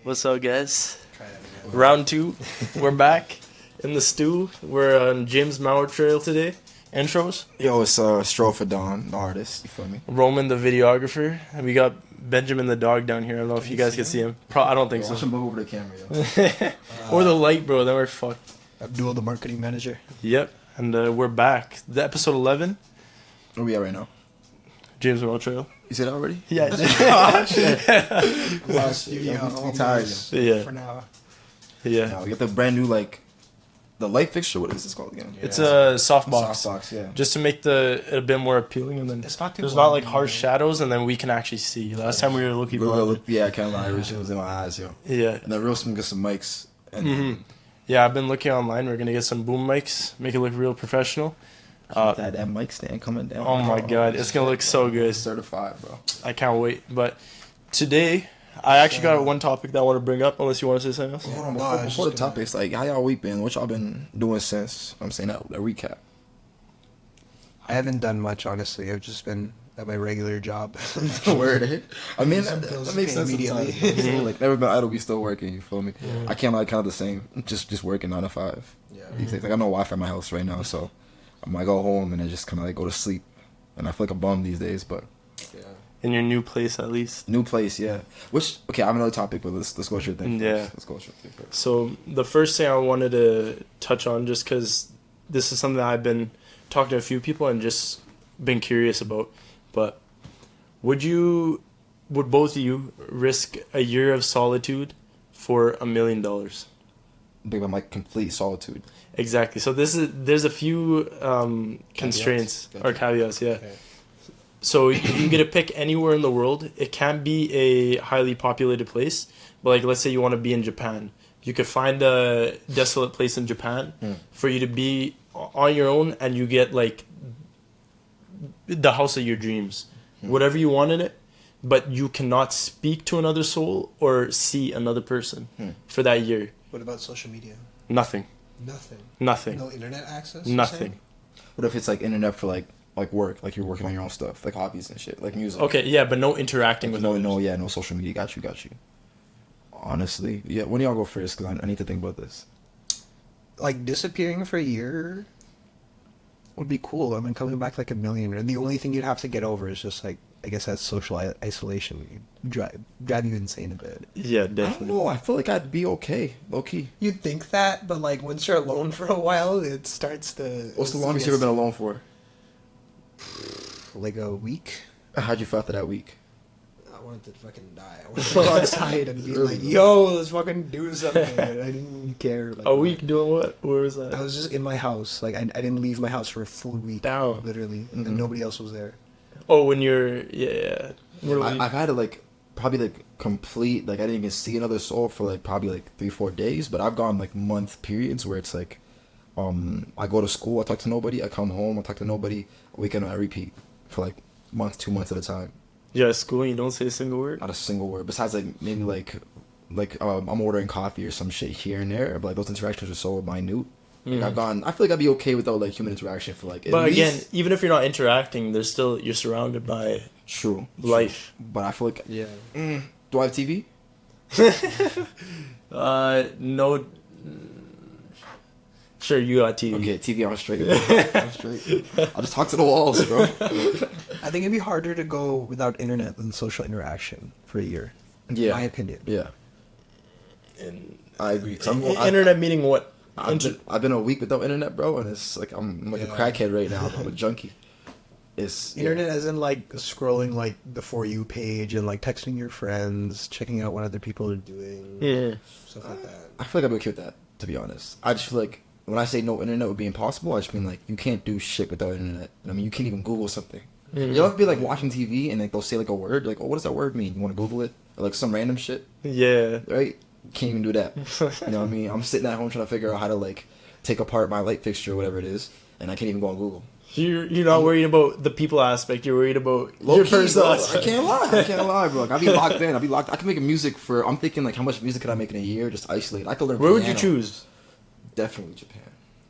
What's up, guys? Round 2. We're back in the stew. We're on James Mowatt Trail today. Intros. Yo, it's Stroll for Dawn, the artist. You feel me? Roman, the videographer. And we got Benjamin, the dog, down here. I don't know if you guys can see him. I don't think so. Watch him move over the camera, yo. Or the light, bro. Then we're fucked. Abdul, the marketing manager. Yep. And we're back. The episode 11. Where we at right now? James Mowatt Trail. You said that already? Yeah. I'm tired. Yeah. For now. Yeah. Now, we got the brand new, the light fixture. What is this called again? It's a softbox. Softbox, yeah. Just to make it a bit more appealing, and then It's not too there's blind, not like harsh shadows, and then we can actually see. Last time we were looking for Yeah, kind of Irish. It was in my eyes, yo. yeah. And then real soon get some mics. And Yeah, I've been looking online. We're gonna get some boom mics, make it look real professional. that mic stand coming down. Oh my god, it's gonna look so good. Certified, bro. I can't wait. But today, I actually got one topic that I want to bring up. Unless you want to say something else. Hold on, before the topics, how y'all week been? What y'all been doing since? I'm saying that a recap. I haven't done much, honestly. I've just been at my regular job. Word. I mean, Some that bills makes pay sense immediately. immediately. Never been idle, be still working. You feel me? I can't lie, kind of the same. Just working 9 to 5. Yeah. These days, I got no Wi-Fi in my house right now, so I go home and I just kind of go to sleep. And I feel like a bum these days, but Yeah. In your new place, at least. new place, yeah. I have another topic, but let's go with your thing. Yeah. First. Let's go with your thing first. So the first thing I wanted to touch on, just because this is something that I've been talking to a few people and just been curious about, but would both of you risk a year of solitude for $1 million? Big about my complete solitude. Exactly. So there's a few constraints or caveats, yeah. Okay. So you can get to pick anywhere in the world. It can be a highly populated place, but let's say you want to be in Japan. You could find a desolate place in Japan for you to be on your own, and you get the house of your dreams. Whatever you want in it, but you cannot speak to another soul or see another person for that year. What about social media? Nothing. Nothing. No internet access? you're Nothing. saying? What if it's internet for work, you're working on your own stuff, hobbies and shit, music. Okay, yeah, but no interacting with others. No social media. Got you. Honestly, yeah. When do y'all go first? Because I need to think about this. Disappearing for a year would be cool. I mean, coming back $1 million. And the only thing you'd have to get over is just I guess that social isolation would drive you insane a bit. Yeah, I don't definitely. know. I feel like I'd be okay, low key. You'd think that, but once you're alone for a while, it starts to... What's the longest you ever been alone for? A week. How'd you feel after that week? I wanted to fucking die. I wanted to go outside and be like, yo, let's fucking do something. And I didn't care. A week doing what? Where was that? I was just in my house. I didn't leave my house for a full week. Down. Literally. And nobody else was there. Oh, when you're... Yeah. I've had to, probably, complete... I didn't even see another soul for, probably, 3-4 days. But I've gone, month periods where it's, I go to school, I talk to nobody. I come home, I talk to nobody. A weekend, I repeat for, month, 2 months at a time. Yeah, school, you don't say a single word? Not a single word. Besides, maybe, I'm ordering coffee or some shit here and there. But, those interactions are so minute. I feel like I'd be okay without, human interaction for, at But least... again, even if you're not interacting, there's still... You're surrounded by... True. Life. But I feel like... Yeah. Do I have TV? No... Sure, you got TV. Okay, TV on straight. I'm straight. I'll just talk to the walls, bro. I think it'd be harder to go without internet than social interaction for a year. Yeah. In my opinion. Yeah. I agree. Internet meaning what? I've been a week without internet, bro, and it's I'm a crackhead right now. I'm a junkie. It's internet as in scrolling the For You page and texting your friends, checking out what other people are doing. Yeah. Stuff like that. I feel like I'd be okay with that, to be honest. I just feel like when I say no internet would be impossible, I just mean you can't do shit without internet. I mean, you can't even Google something. You'll have to be watching TV and they'll say a word, oh, what does that word mean? You want to Google it? Or some random shit? Yeah. Right? Can't even do that. You know what I mean? I'm sitting at home trying to figure out how to take apart my light fixture or whatever it is, and I can't even go on Google. You're not worried about the people aspect. You're worried about your personal aspect. I can't lie, bro. I'd be locked in. I can make music for... I'm thinking how much music could I make in a year? Just isolate. I could learn Where piano. would you choose? Definitely Japan.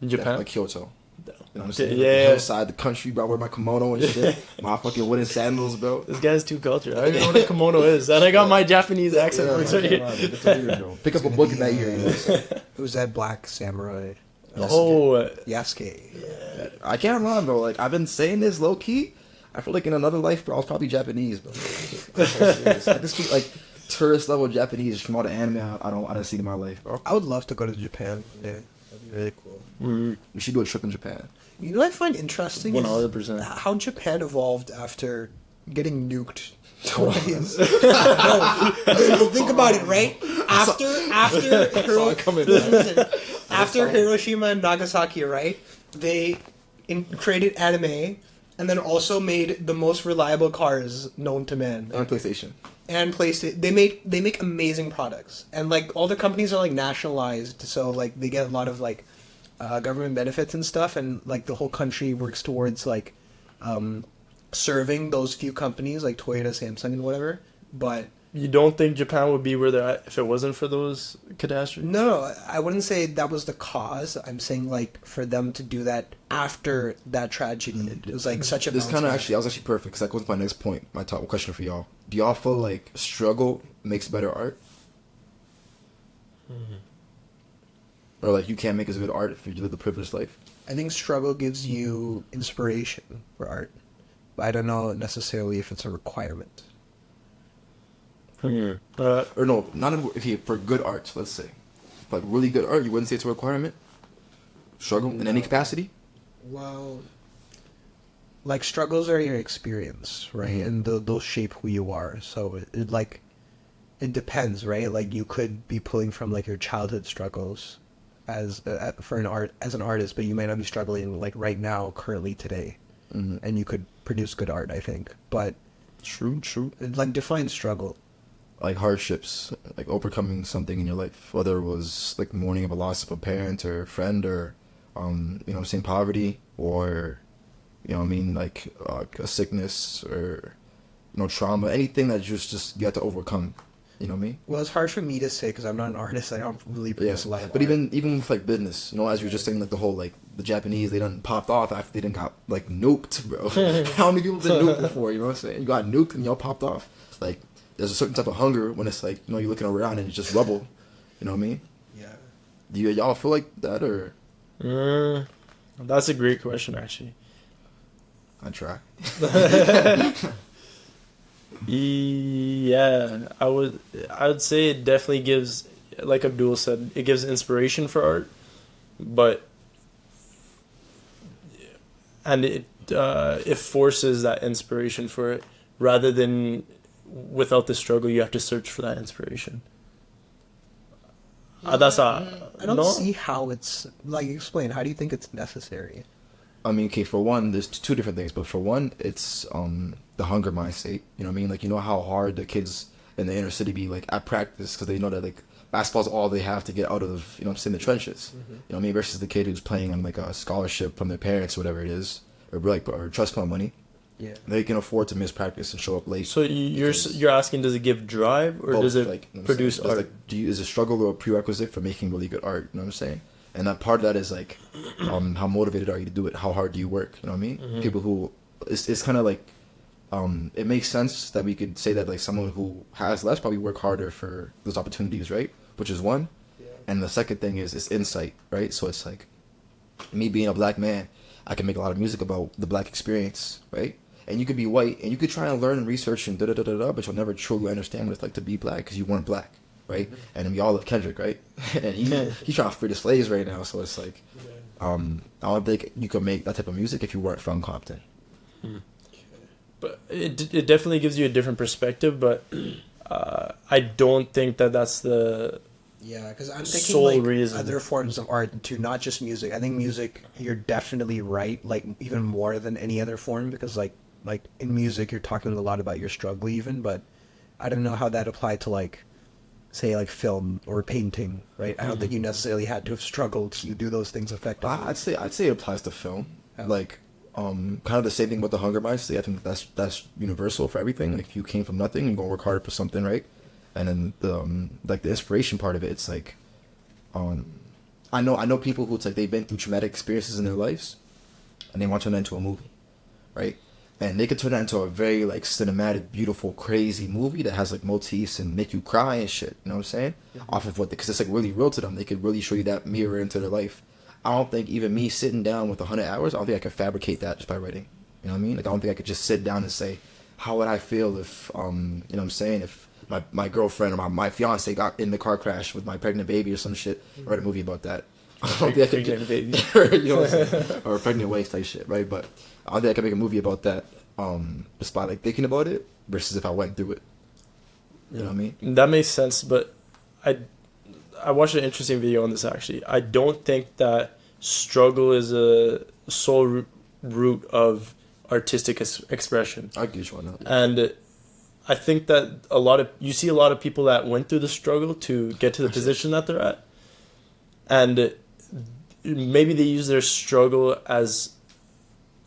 Japan? Kyoto. You know what I'm saying? Yeah. Like the hillside, the country, bro. I wear my kimono and shit. My fucking wooden sandals, bro. This guy's too cultured. I don't even know what a kimono is. And I got my Japanese accent. Yeah, for it. it's weird, bro. Pick up a book in that year. You know? Who's that black samurai? Oh, Yasuke. I can't lie, bro. Like I've been saying this low key. I feel like in another life, bro, I was probably Japanese, bro. I just speak like tourist level Japanese from all the anime I don't see in my life, bro. I would love to go to Japan. Yeah, that'd be really cool. We should do a trip in Japan. You know what I find interesting? 100%. How Japan evolved after getting nuked twice. No, think about it, right? After Hiroshima and Nagasaki, right? They created anime and then also made the most reliable cars known to man. On PlayStation. And PlayStation, they make amazing products, and like all the companies are like nationalized, so like they get a lot of like government benefits and stuff, and like the whole country works towards like serving those few companies like Toyota, Samsung, and whatever. But you don't think Japan would be where they're at if it wasn't for those catastrophes? no, I wouldn't say that was the cause. I'm saying like for them to do that after that tragedy, it was like such a. This bounce kind of back. actually, that was actually perfect because that goes to my next point, my top question for y'all. Do y'all feel like struggle makes better art? Or like you can't make as good art if you live the privileged life? I think struggle gives you inspiration for art, but I don't know necessarily if it's a requirement. Or no, not okay, for good art, let's say. Like really good art, you wouldn't say it's a requirement? Struggle in any capacity? Well, like struggles are your experience, right? Mhm. And they'll shape who you are. So it depends, right? Like you could be pulling from like your childhood struggles as for as an artist, but you might not be struggling like right now, currently today, and you could produce good art, I think. But True. like define struggle. Like hardships, like overcoming something in your life, whether it was like mourning of a loss of a parent or a friend or, saying poverty or, like a sickness or, trauma, anything that just you have to overcome. You know what I mean? Well, it's hard for me to say because I'm not an artist. I don't really produce a lot of but art. even with like business, as you were just saying, like the whole like the Japanese, they done popped off after they done got like nuked, bro. How many people been nuked before? You know what I'm saying? You got nuked and y'all popped off. Like there's a certain type of hunger when it's like you're looking around and it's just rubble. You know what I mean? Yeah. Do y'all feel like that or? That's a great question, actually. I try. Yeah, I would say it definitely gives, like Abdul said, it gives inspiration for art, but it forces that inspiration for it rather than without the struggle you have to search for that inspiration. That's I don't no? see how it's like. Explain. How do you think it's necessary? I mean, okay, for one, there's two different things, but for one, it's the hunger mind state. You know what I mean? Like, how hard the kids in the inner city be like at practice because they know that like basketball's all they have to get out of the trenches. You know what I mean? Versus the kid who's playing on like a scholarship from their parents, whatever it is, or trust fund money. Yeah. They can afford to miss practice and show up late. So you're asking, does it give drive or Both, does it you know what I'm produce saying? art? Like, is a struggle or a prerequisite for making really good art? You know what I'm saying? And that part of that is like, how motivated are you to do it? How hard do you work? You know what I mean? People who, it's kind of like, it makes sense that we could say that like someone who has less probably work harder for those opportunities, right? Which is one. Yeah. And the second thing is insight, right? So it's like, me being a black man, I can make a lot of music about the black experience, right? And you could be white, and you could try and learn and research and da-da-da-da-da, but you'll never truly understand what it's like to be black because you weren't black, right? And then we all love Kendrick, right? And he's trying to free the slaves right now, so it's like, I don't think you could make that type of music if you weren't from Compton. But it definitely gives you a different perspective, but I don't think that's the Yeah, because I'm thinking sole like reason. other forms of art too, not just music. I think music, you're definitely right, like even more than any other form, because like in music, you're talking a lot about your struggle even, but I don't know how that applied to like, say like film or painting, right? I don't think you necessarily had to have struggled to do those things effectively. I'd say it applies to film. Like, kind of the same thing with the hunger mind state. I think that's universal for everything. Like, if you came from nothing, you're gonna work hard for something, right? And then the inspiration part of it, it's like, I know people who it's like they've been through traumatic experiences in their lives, and they want to turn that into a movie, right? And they could turn that into a very like cinematic, beautiful, crazy movie that has like motifs and make you cry and shit. You know what I'm saying? Off of what, because it's like really real to them. They could really show you that mirror into their life. I don't think even me sitting down with 100 hours, I don't think I could fabricate that just by writing. You know what I mean? Like I don't think I could just sit down and say, how would I feel if, you know what I'm saying? If my girlfriend or my fiance got in the car crash with my pregnant baby or some shit, write a movie about that. I don't think I could Pregnant baby. you know what I'm saying? Or a pregnant wife type shit, right? But I don't think I could make a movie about that, just by like thinking about it versus if I went through it. You know what I mean? That makes sense, but I watched an interesting video on this actually. I don't think that struggle is a sole root of artistic expression. I get you on that. And I think that you see a lot of people that went through the struggle to get to the position that they're at. And maybe they use their struggle as,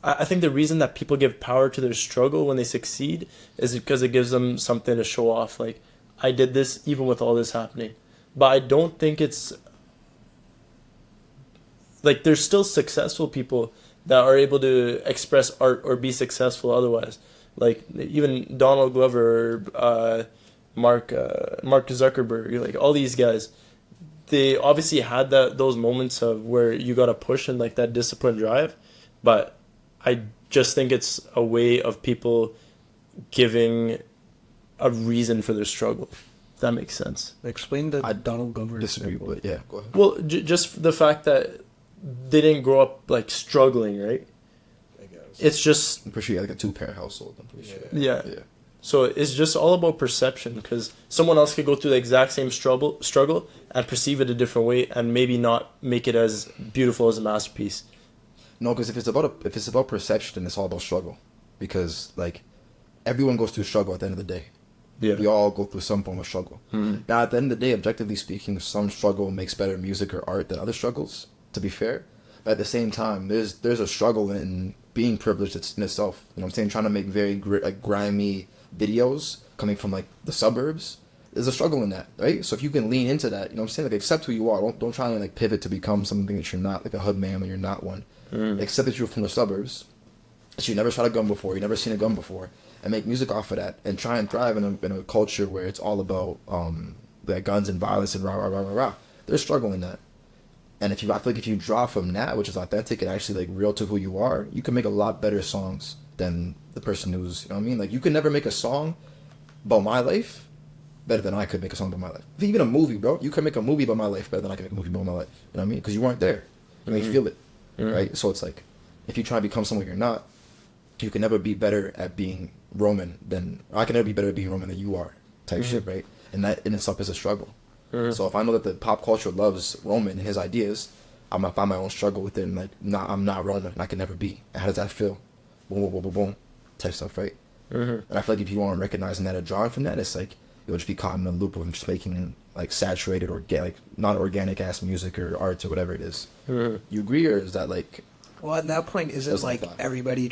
I think the reason that people give power to their struggle when they succeed is because it gives them something to show off. Like, I did this even with all this happening. But I don't think it's, like, there's still successful people that are able to express art or be successful otherwise. Like, even Donald Glover, Mark Zuckerberg, like, all these guys, they obviously had those moments of where you got to push and, like, that discipline drive. But I just think it's a way of people giving a reason for their struggle. If that makes sense. Explain the Donald Glover Disagree, example. but yeah, go ahead. Well, just the fact that they didn't grow up, like, struggling, right? I guess. It's just, I'm pretty sure you had like a 2-parent household. I'm pretty sure. yeah. Yeah. So it's just all about perception, because someone else could go through the exact same struggle and perceive it a different way and maybe not make it as beautiful as a masterpiece. No, because if it's about perception, then it's all about struggle. Because like everyone goes through struggle at the end of the day. Yeah. We all go through some form of struggle. Mhm. Now, at the end of the day, objectively speaking, some struggle makes better music or art than other struggles, to be fair. But at the same time, there's a struggle in being privileged in itself. You know what I'm saying? Trying to make very grimy videos coming from like the suburbs. There's a struggle in that, right? So if you can lean into that, you know what I'm saying? Like, accept who you are. Don't try and like pivot to become something that you're not, like a hood man when you're not one. Accept that you're from the suburbs, that you never shot a gun before, you never seen a gun before, and make music off of that, and try and thrive in a culture where it's all about like guns and violence and rah rah rah rah rah. There's struggle in that, and I feel like if you draw from that, which is authentic and actually like real to who you are, you can make a lot better songs than the person who's, you know what I mean? Like, you could never make a song about my life better than I could make a song about my life. Even a movie, bro, you can make a movie about my life better than I can make a movie about my life. You know what I mean? Because you weren't there. You may feel it, right? So it's like, if you try to become someone you're not, you can never be better at being Roman than, or I can never be better at being Roman than you are, type shit, right? And that in itself is a struggle. So if I know that the pop culture loves Roman and his ideas, I'm gonna find my own struggle within, like, I'm not Roman, and I can never be. And how does that feel? Boom, boom, boom, boom, boom, type stuff, right? And I feel like if you aren't recognizing that or drawing from that, it's like you'll just be caught in a loop of just making like saturated or like not organic ass music or art or whatever it is. You agree, or is that like? Well, at that point, is it That's like not bad. everybody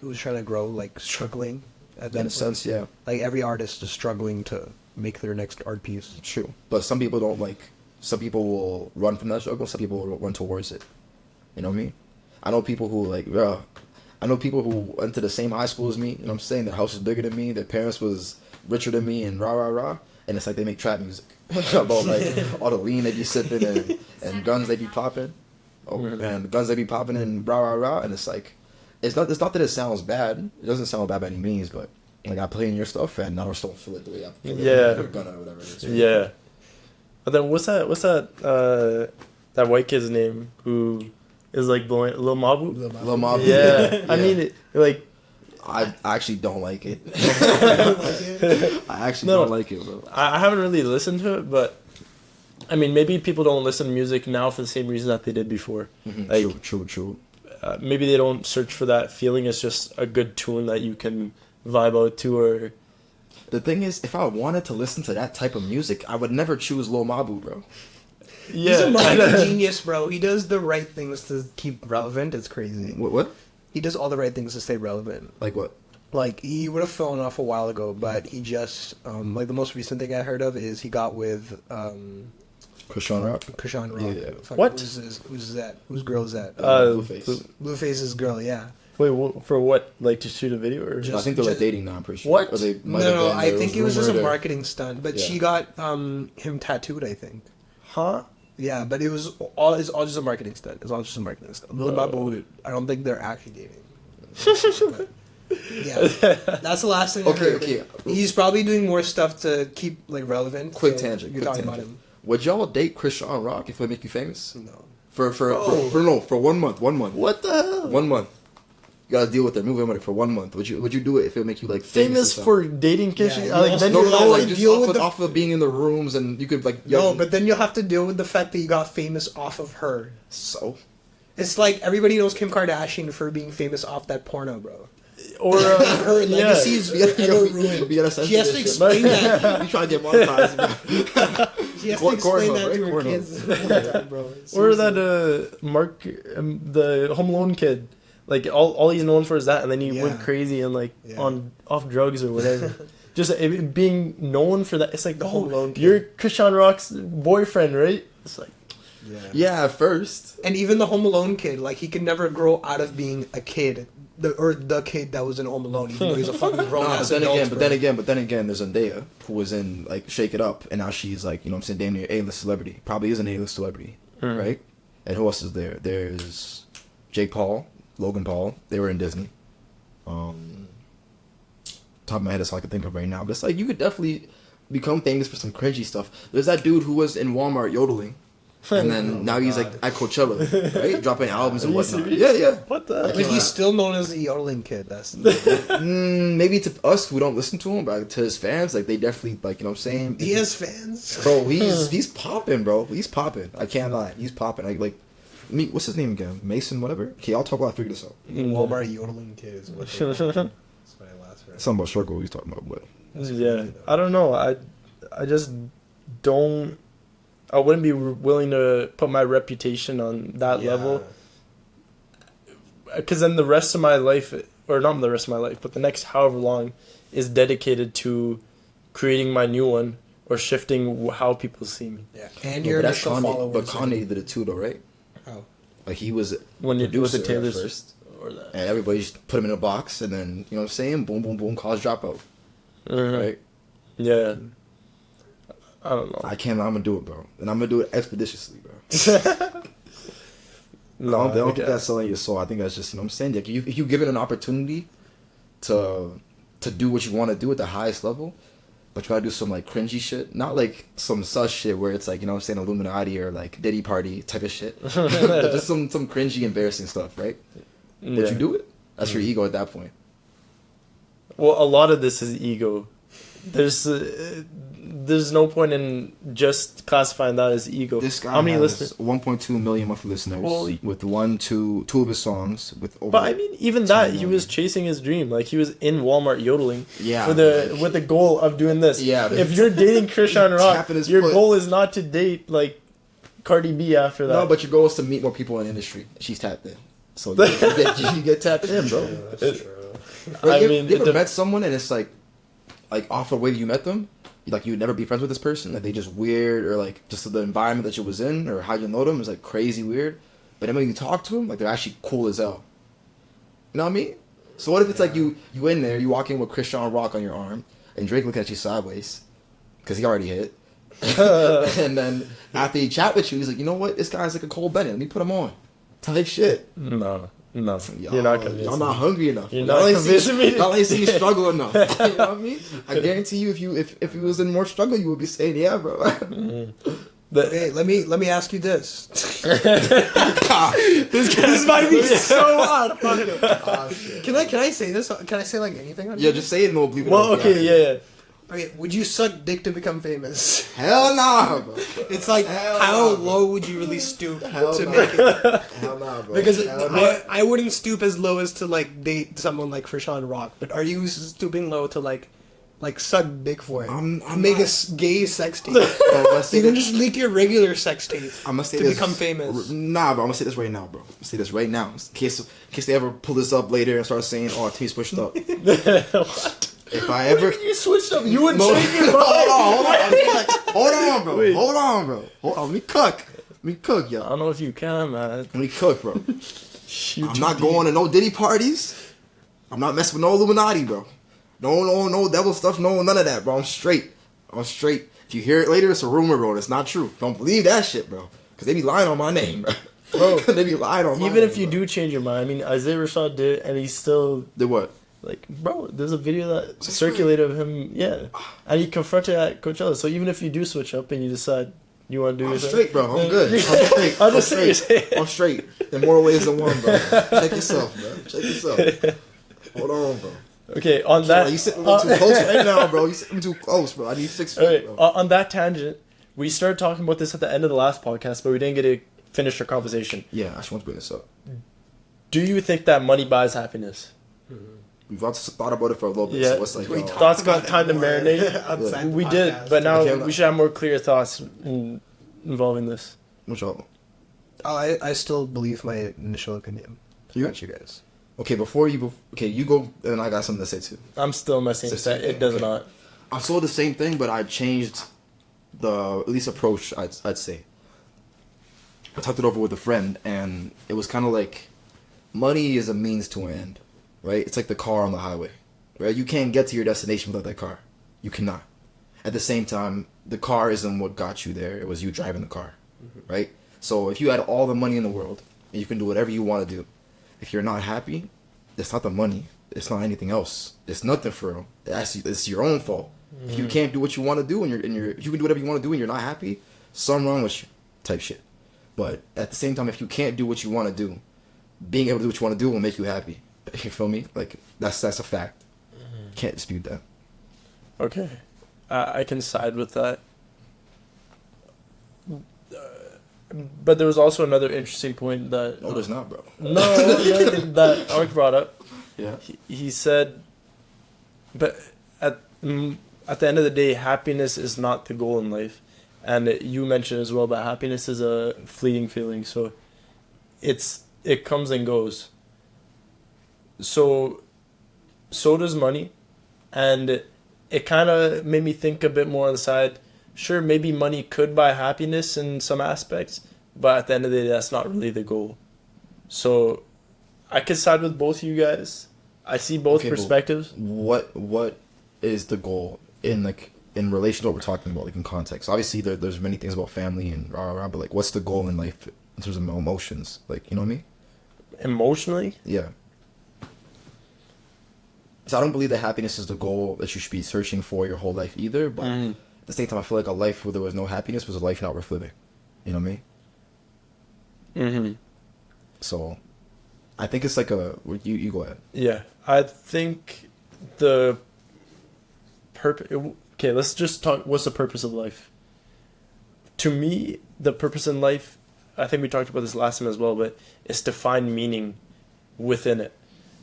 who's trying to grow, like, struggling? At that In a point? sense, yeah, Like, every artist is struggling to make their next art piece. true. But some people don't like. Some people will run from that struggle. Some people will run towards it. You know what I mean? I know people who like, I know people who went to the same high school as me. You know what I'm saying? Their house was bigger than me. Their parents was richer than me, and rah rah rah. And it's like they make trap music about like all the lean they be sipping and guns they be popping. Oh, and the guns they be popping and rah rah rah. And it's like, it's not that it sounds bad. It doesn't sound bad by any means, but like, I play in your stuff and I just don't feel it the way I feel it with a gun or whatever it is. Right? Yeah. But then what's that white kid's name who is like blowing Lil Mabu? Lil Mob. Yeah. I mean, like, I actually don't like it. I actually No. don't like it, bro. I haven't really listened to it, but I mean, maybe people don't listen to music now for the same reason that they did before. Like, True. maybe they don't search for that feeling. It's just a good tune that you can vibe out to, or The thing is, if I wanted to listen to that type of music, I would never choose Lil Mabu, bro. He's a marketing genius, bro. He does the right things to keep relevant. It's crazy. What? He does all the right things to stay relevant. Like what? Like, he would have fallen off a while ago, but he just, like, the most recent thing I heard of is he got with, Krishan Rock. Krishan Rock. Yeah. Fuck, What? Who's that? Whose girl is that? Blueface. Blueface's girl. Yeah. Wait, for what? Like to shoot a video or? I think they're like dating now. I'm pretty sure. What? Or they might No, have no. been. I think it was just a rumored or- marketing stunt, but Yeah. she got him tattooed. I think. Huh? Yeah, but it was all. It's all just a marketing stunt. It's all just a marketing stunt. Lil Babu, I don't think they're actually dating. But, yeah, that's the last thing. I heard. Okay. He's probably doing more stuff to keep like relevant. Quick so tangent. You're Quick talking tangent. about him. Would y'all date Krishan Rock if it would make you famous? No. For 1 month. 1 month. What the hell? 1 month. You gotta deal with their movie money for 1 month. Would you do it if it would make you like Famous and for dating Kishan? you like also then no, you're no, like, like just deal off with of, the- off of being in the rooms and you could like No, but then you'll have to deal with the fact that you got famous off of her. so It's like everybody knows Kim Kardashian for being famous off that porno, bro. or Her legacy is ever ruined. We gotta She has to censor this shit. explain that. You trying to get monetized? Bro. She has to What, explain Cornhole, that to right? her Cornhole. kids all the time, bro. or Seriously. that Mark, the Home Alone kid. Like all he's known for is that, and then he Yeah. went crazy and like Yeah. on off drugs or whatever. Just being known for that. It's like The Home Alone kid. you're Krishan Rock's boyfriend, right? It's like Yeah, at first. And even the Home Alone kid, like he could never grow out of being a kid, the kid that was in Home Alone, even though he's a fucking grown Nah, ass but adult. then again, there's Zendaya who was in like Shake It Up, and now she's like, you know what I'm saying, damn near A-list celebrity. Probably is an A-list celebrity, right? And who else is there? There's Jake Paul, Logan Paul. They were in Disney. Top of my head, that's all I can think of right now. But it's like you could definitely become famous for some cringy stuff. There's that dude who was in Walmart yodeling. And then now he's like at Coachella, right? Dropping albums and Are you whatnot. serious? Yeah, yeah. What the? But he's still known as the yodeling kid. That's Maybe to us who don't listen to him, but to his fans, like they definitely like, you know what I'm saying? he has fans. Bro, he's popping, bro. He's popping. I can't lie. He's popping. Like me, what's his name again? Mason, whatever. Okay, I'll talk while I figure this out. Walmart yodeling kid is what they call him. That's what I last heard. Something about Circle he's talking about, but Yeah, I don't know. I just don't. I wouldn't be willing to put my reputation on that level. Because then the rest of my life, or not the rest of my life, but the next however long, is dedicated to creating my new one or shifting how people see me. Yeah, and No, your but that's initial Kanye. followers. But Kanye did it too, though, right? Oh. Like he was When you do with the producer at Taylor's first, or that. and everybody just put him in a box, and then you know what I'm saying? Boom, boom, boom, college dropout, right? Yeah. I don't know. I can't. I'm gonna do it, bro, and I'm gonna do it expeditiously, bro. No, I don't think that's selling your soul. I think that's just, you know what I'm saying? Like, if you give it an opportunity to do what you want to do at the highest level, but you gotta do some like cringy shit, not like some sus shit where it's like, you know what I'm saying, Illuminati or like Diddy Party type of shit, but just some cringy, embarrassing stuff, right? Yeah. But you do it. That's your ego at that point. Well, a lot of this is ego. There's no point in just classifying that as ego. This guy How many has listeners? 1.2 million monthly listeners Holy- with two of his songs with over. But I mean, even that, 10 he million. was chasing his dream. Like he was in Walmart yodeling. Yeah. With the goal of doing this. Yeah. If you're dating Krishan Rock, Tapping his your foot. goal is not to date like Cardi B after that. No, but your goal is to meet more people in the industry. She's tapped in, so you get tapped in, bro. That's true. Bro, I you, mean, you it ever dep- met someone and it's like off the way that you met them, like you would never be friends with this person, like they just weird, or like just the environment that you was in or how you know them is like crazy weird. But then when you talk to them, like they're actually cool as hell. You know what I mean? So what if it's like you in there, you walk in with Krishan Rock on your arm, and Drake looking at you sideways, because he already hit. And then after he chat with you, he's like, you know what? This guy's like a Cole Bennett. Let me put him on. Type shit. No, you're Y'all, not convincing y'all not hungry enough. You're Y'all not ain't convincing me. Y'all ain't seen you struggle enough. You know what I mean? I guarantee you, if you was in more struggle, you would be saying, "Yeah, bro." Hey, let me ask you this. This might be so hard. Can I say this? Can I say like anything on Yeah, here? just say it and we'll bleep it. Well, out. okay, yeah. Okay, would you suck dick to become famous? Hell nah, bro. It's like, Hell how no. low would you really stoop Hell to no. make it? Hell nah, bro. Because Hell nah. I wouldn't stoop as low as to like date someone like Krishan Rock, but are you stooping low to like suck dick for it? I'm Make not- a gay sex tape. Bro, let's You say can this- just leak your regular sex tape I'm gonna say to this. become famous. Nah, bro. I'm gonna say this right now, bro. I'm gonna say this right now, in case they ever pull this up later and start saying, "Oh, T's pushed up." What? If I ever... You switched up. You would No, change your mind. hold on, bro. Wait. Hold on, bro. Hold on. Let me cook, I yo. don't know if you can, man. Let me cook, bro. Shoot, I'm not going to no Diddy parties. I'm not messing with no Illuminati, bro. No devil stuff. No, none of that, bro. I'm straight. If you hear it later, it's a rumor, bro. It's not true. Don't believe that shit, bro. Because they be lying on my name, bro. Bro, they be lying on my even name, if you bro. do change your mind, I mean, Isaiah Rashad did, and he's still Did what? like, bro. There's a video that circulated of him, yeah, and he confronted at Coachella. So even if you do switch up and you decide you want to do I'm your thing, straight, bro. I'm then- good. I'm straight. I'm just saying. I'm straight. In more ways than one, bro. Check yourself, bro. Check yourself. Hold on, bro. Okay, on that, You sitting a little too close right now, bro. You sitting too close, bro. I need 6 feet, okay, bro. on that tangent, we started talking about this at the end of the last podcast, but we didn't get to finish our conversation. Yeah, I just want to bring this up. Do you think that money buys happiness? We've also thought about it for a little bit, Yeah. so it's like, We yo, talked Thoughts about got time to that more marinate? outside the We did, podcast. but now Okay, we should have more clear thoughts involving this. which one? Oh, I still believe my initial opinion. You? About you guys. Okay, you go, and I got something to say too. I'm still in my same It's set. the same It thing, does okay. not. I saw the same thing, but I changed the at least approach. I'd say. I talked it over with a friend, and it was kind of like, money is a means to an end, right? It's like the car on the highway, right? You can't get to your destination without that car. You cannot. At the same time, the car isn't what got you there. It was you driving the car, right? So if you had all the money in the world and you can do whatever you want to do, if you're not happy, it's not the money. It's not anything else. It's nothing for real. It's your own fault. If you can't do what you want to do and if you can do whatever you want to do and you're not happy, something wrong with you, type shit. But at the same time, if you can't do what you want to do, being able to do what you want to do will make you happy. You feel me? Like that's a fact. Can't dispute that. Okay, I can side with that. But there was also another interesting point that No, there's not, bro. that Ark brought up. Yeah. He said, but at the end of the day, happiness is not the goal in life, and you mentioned as well that happiness is a fleeting feeling. So it comes and goes. So does money, and it kind of made me think a bit more on the side. Sure, maybe money could buy happiness in some aspects, but at the end of the day, that's not really the goal. So I could side with both of you guys. I see both Okay, but perspectives. What is the goal in relation to what we're talking about, like in context? Obviously, there's many things about family and rah rah, but like, what's the goal in life in terms of emotions? Like, you know what I mean? Emotionally, Yeah. So I don't believe that happiness is the goal that you should be searching for your whole life either. But at the same time, I feel like a life where there was no happiness was a life not worth living. You know what I mean? mm-hmm. So I think it's like you go ahead. Yeah, I think the purpose. Okay, let's just talk. What's the purpose of life? To me, the purpose in life, I think we talked about this last time as well, but is to find meaning within it.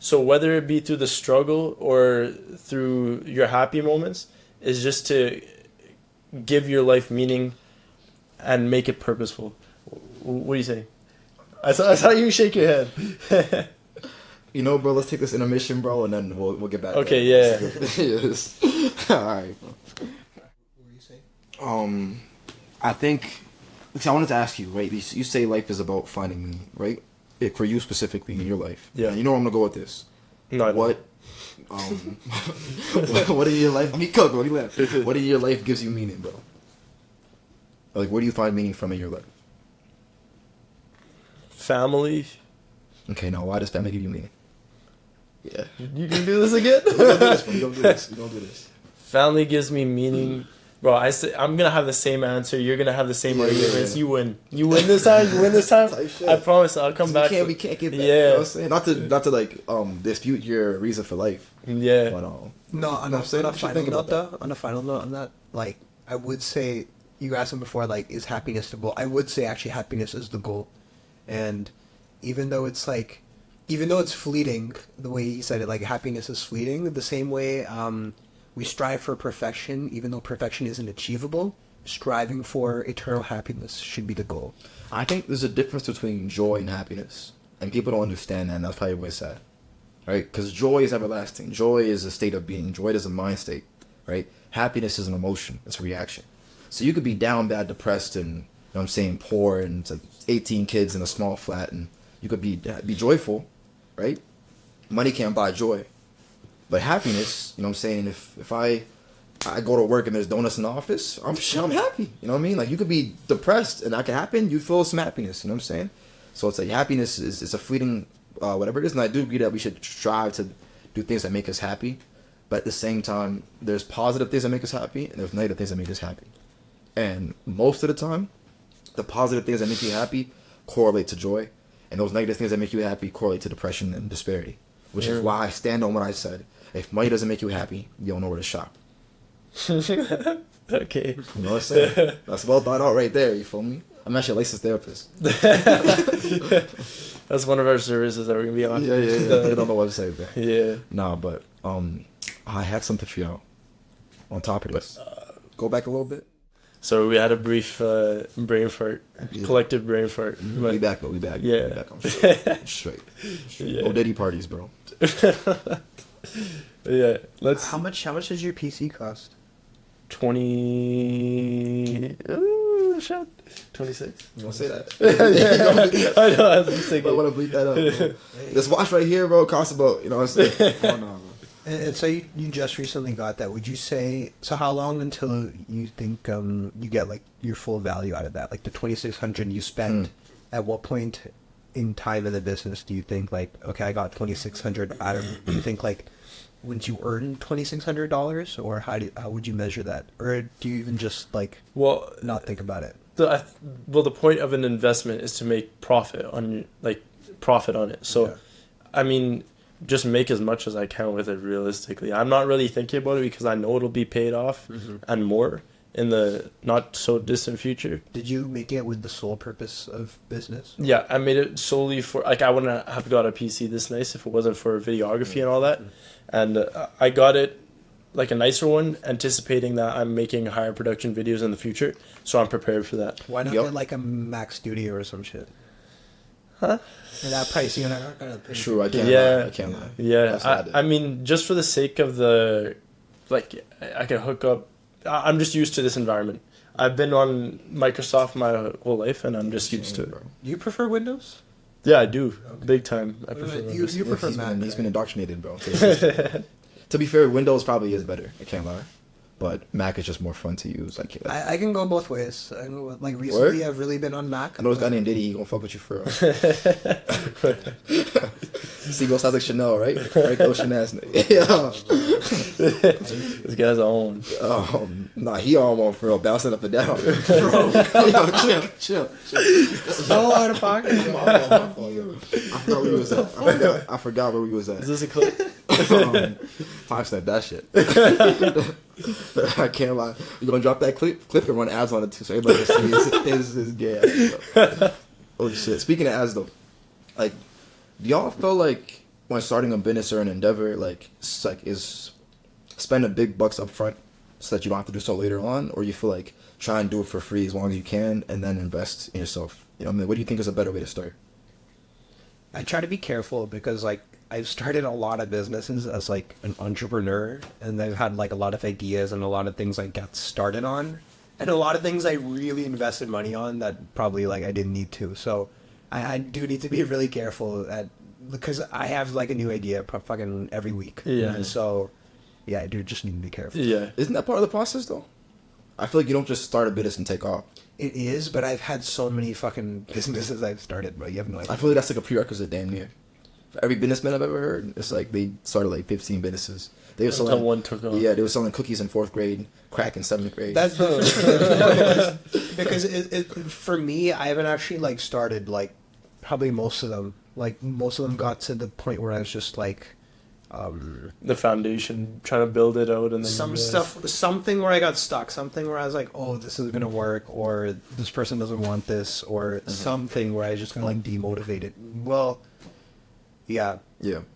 So whether it be through the struggle or through your happy moments, is just to give your life meaning and make it purposeful. What do you say? I saw you shake your head. You know, bro, let's take this intermission, bro, and then we'll get back. Okay, there. yeah. Yes. All right, bro. What were you saying? I think. I wanted to ask you, right? You say life is about finding meaning, right? For you specifically in your life. Yeah. And you know where I'm gonna go with this. No, I don't. What? What in your life? Let me cook. Let me laugh. What in your life gives you meaning, bro? Like, where do you find meaning from in your life? Family. Okay, now why does family give you meaning? Yeah. You can do this again? We don't do this. Family gives me meaning. Bro, I'm gonna have the same answer. You're gonna have the same Yeah, arguments. yeah. You win. You win this time. You win this time. Type shit. I promise. I'll come back. We can't get that. Yeah. You know what I'm saying? Not to like dispute your reason for life. Yeah. But No, on a I'm saying, final you should think note, about though, on a final note on that, like, I would say, you asked him before, like, is happiness the goal? I would say, actually, happiness is the goal. And even though it's fleeting, the way he said it, like, happiness is fleeting, the same way we strive for perfection, even though perfection isn't achievable, striving for eternal happiness should be the goal. I think there's a difference between joy and happiness, and people don't understand that. And that's probably what's sad. right? Because joy is everlasting. Joy is a state of being. Joy is a mind state, right? Happiness is an emotion. It's a reaction. So you could be down, bad, depressed, and, you know what I'm saying, poor, and it's like 18 kids in a small flat, and you could be joyful, right? Money can't buy joy. But happiness, you know what I'm saying, if I go to work and there's donuts in the office, I'm happy. You know what I mean? Like, you could be depressed and that could happen, you feel some happiness, you know what I'm saying? So it's like happiness is a fleeting, whatever it is. And I do agree that we should strive to do things that make us happy. But at the same time, there's positive things that make us happy and there's negative things that make us happy. And most of the time, the positive things that make you happy correlate to joy. And those negative things that make you happy correlate to depression and disparity. Which is why I stand on what I said. If money doesn't make you happy, you don't know where to shop. Okay. You know what I'm saying? That's well thought out right there, you feel me? I'm actually a licensed therapist. That's one of our services that we're going to be on. Yeah. Get on the website, man. Yeah. Nah, but I had something for y'all on top of this. Go back a little bit. So we had a brief brain fart, collective brain fart. We back, though. We back. Yeah. We back. I'm straight. Straight. Yeah. No Diddy parties, bro. Yeah. Let's. How much does your PC cost? 20. Ooh, shot. 26. You want to say that? I know. I was just I thinking. want to bleep that up, bro. This watch right here, bro, costs about, you know what I'm saying? Oh, no, bro. And so you just recently got that. Would you say, so how long until you think you get like your full value out of that? Like the 2,600 you spent, at what point in time in the business do you think like, okay, I got 2,600 out of, do you think like, would you earn $2,600 or how would you measure that? Or do you even just like, not think about it? The point of an investment is to make profit on it. So, yeah. I mean, just make as much as I can with it realistically. I'm not really thinking about it because I know it'll be paid off and more in the not so distant future. Did you make it with the sole purpose of business? Yeah, I made it solely for, like, I wouldn't have got a PC this nice if it wasn't for videography and all that. And I got it, like, a nicer one, anticipating that I'm making higher production videos in the future. So I'm prepared for that. Why not get like a Mac Studio or some shit? Huh? For that price, you're not gonna pay. True, I can't lie. I can't lie. Yeah, I mean, just for the sake of the, like, I can hook up. I'm just used to this environment. I've been on Microsoft my whole life, and I'm just used to it. Do you prefer Windows? Yeah, I do. Okay. Big time. I prefer Windows. You prefer Mac. He's been indoctrinated, bro. To be fair, Windows probably is better. I can't lie. But Mac is just more fun to use. Like, I can go both ways. Like recently, I've really been on Mac. I know this guy named Diddy. He gonna fuck with you for real. Seagull sounds like Chanel, right? Right, Ocean ass. Yeah. This guy's on. Nah, he on one for real, bouncing up and down. Bro, yo, chill. So out of pocket. I forgot where we was at. I forgot where we was at. Is this a clip? Time step that shit. I can't lie. You gonna drop that clip and run ads on it too, so everybody can see his gay ass. Oh shit. Speaking of ads though, like, do y'all feel like when starting a business or an endeavor, like is spending big bucks up front so that you don't have to do so later on, or you feel like try and do it for free as long as you can and then invest in yourself? You know what I mean? What do you think is a better way to start? I try to be careful because like I've started a lot of businesses as like an entrepreneur, and I've had like a lot of ideas and a lot of things I got started on, and a lot of things I really invested money on that probably like I didn't need to. So I do need to be really careful because I have like a new idea fucking every week. Yeah. And so yeah, I do just need to be careful. Yeah. Isn't that part of the process though? I feel like you don't just start a business and take off. It is, but I've had so many fucking businesses I've started, but you have no idea. I feel like that's like a prerequisite damn near. For every businessman I've ever heard, it's like they started like 15 businesses. They were selling, one took off. Yeah, they were selling cookies in 4th grade, crack in 7th grade. That's because for me, I haven't actually like started like probably most of them. Like most of them got to the point where I was just like the foundation, trying to build it out, and then something where I got stuck, something where I was like, oh, this isn't gonna work, or this person doesn't want this, or something where I just kind of like demotivated. Well, yeah,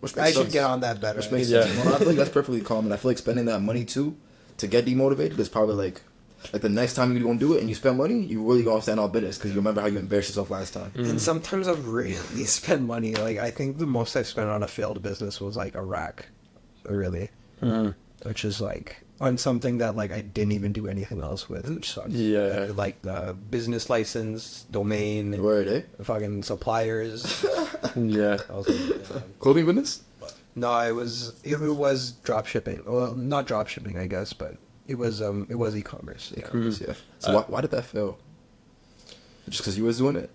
which I should get on that better. Which makes sense. Well, I feel like that's perfectly common. I feel like spending that money too to get demotivated is probably like like the next time you're gonna do it and you spend money, you really gonna stand on business because you remember how you embarrassed yourself last time. And sometimes I've really spent money. Like, I think the most I've spent on a failed business was like a rack, really, which is like on something that like I didn't even do anything else with, which sucks. Yeah. Like the business license, domain, Word, eh? fucking suppliers. Yeah. That was a- Clothing business? No, it was drop shipping. Well, not drop shipping, I guess, but it was e-commerce. Yeah. So why did that fail? Just because you was doing it?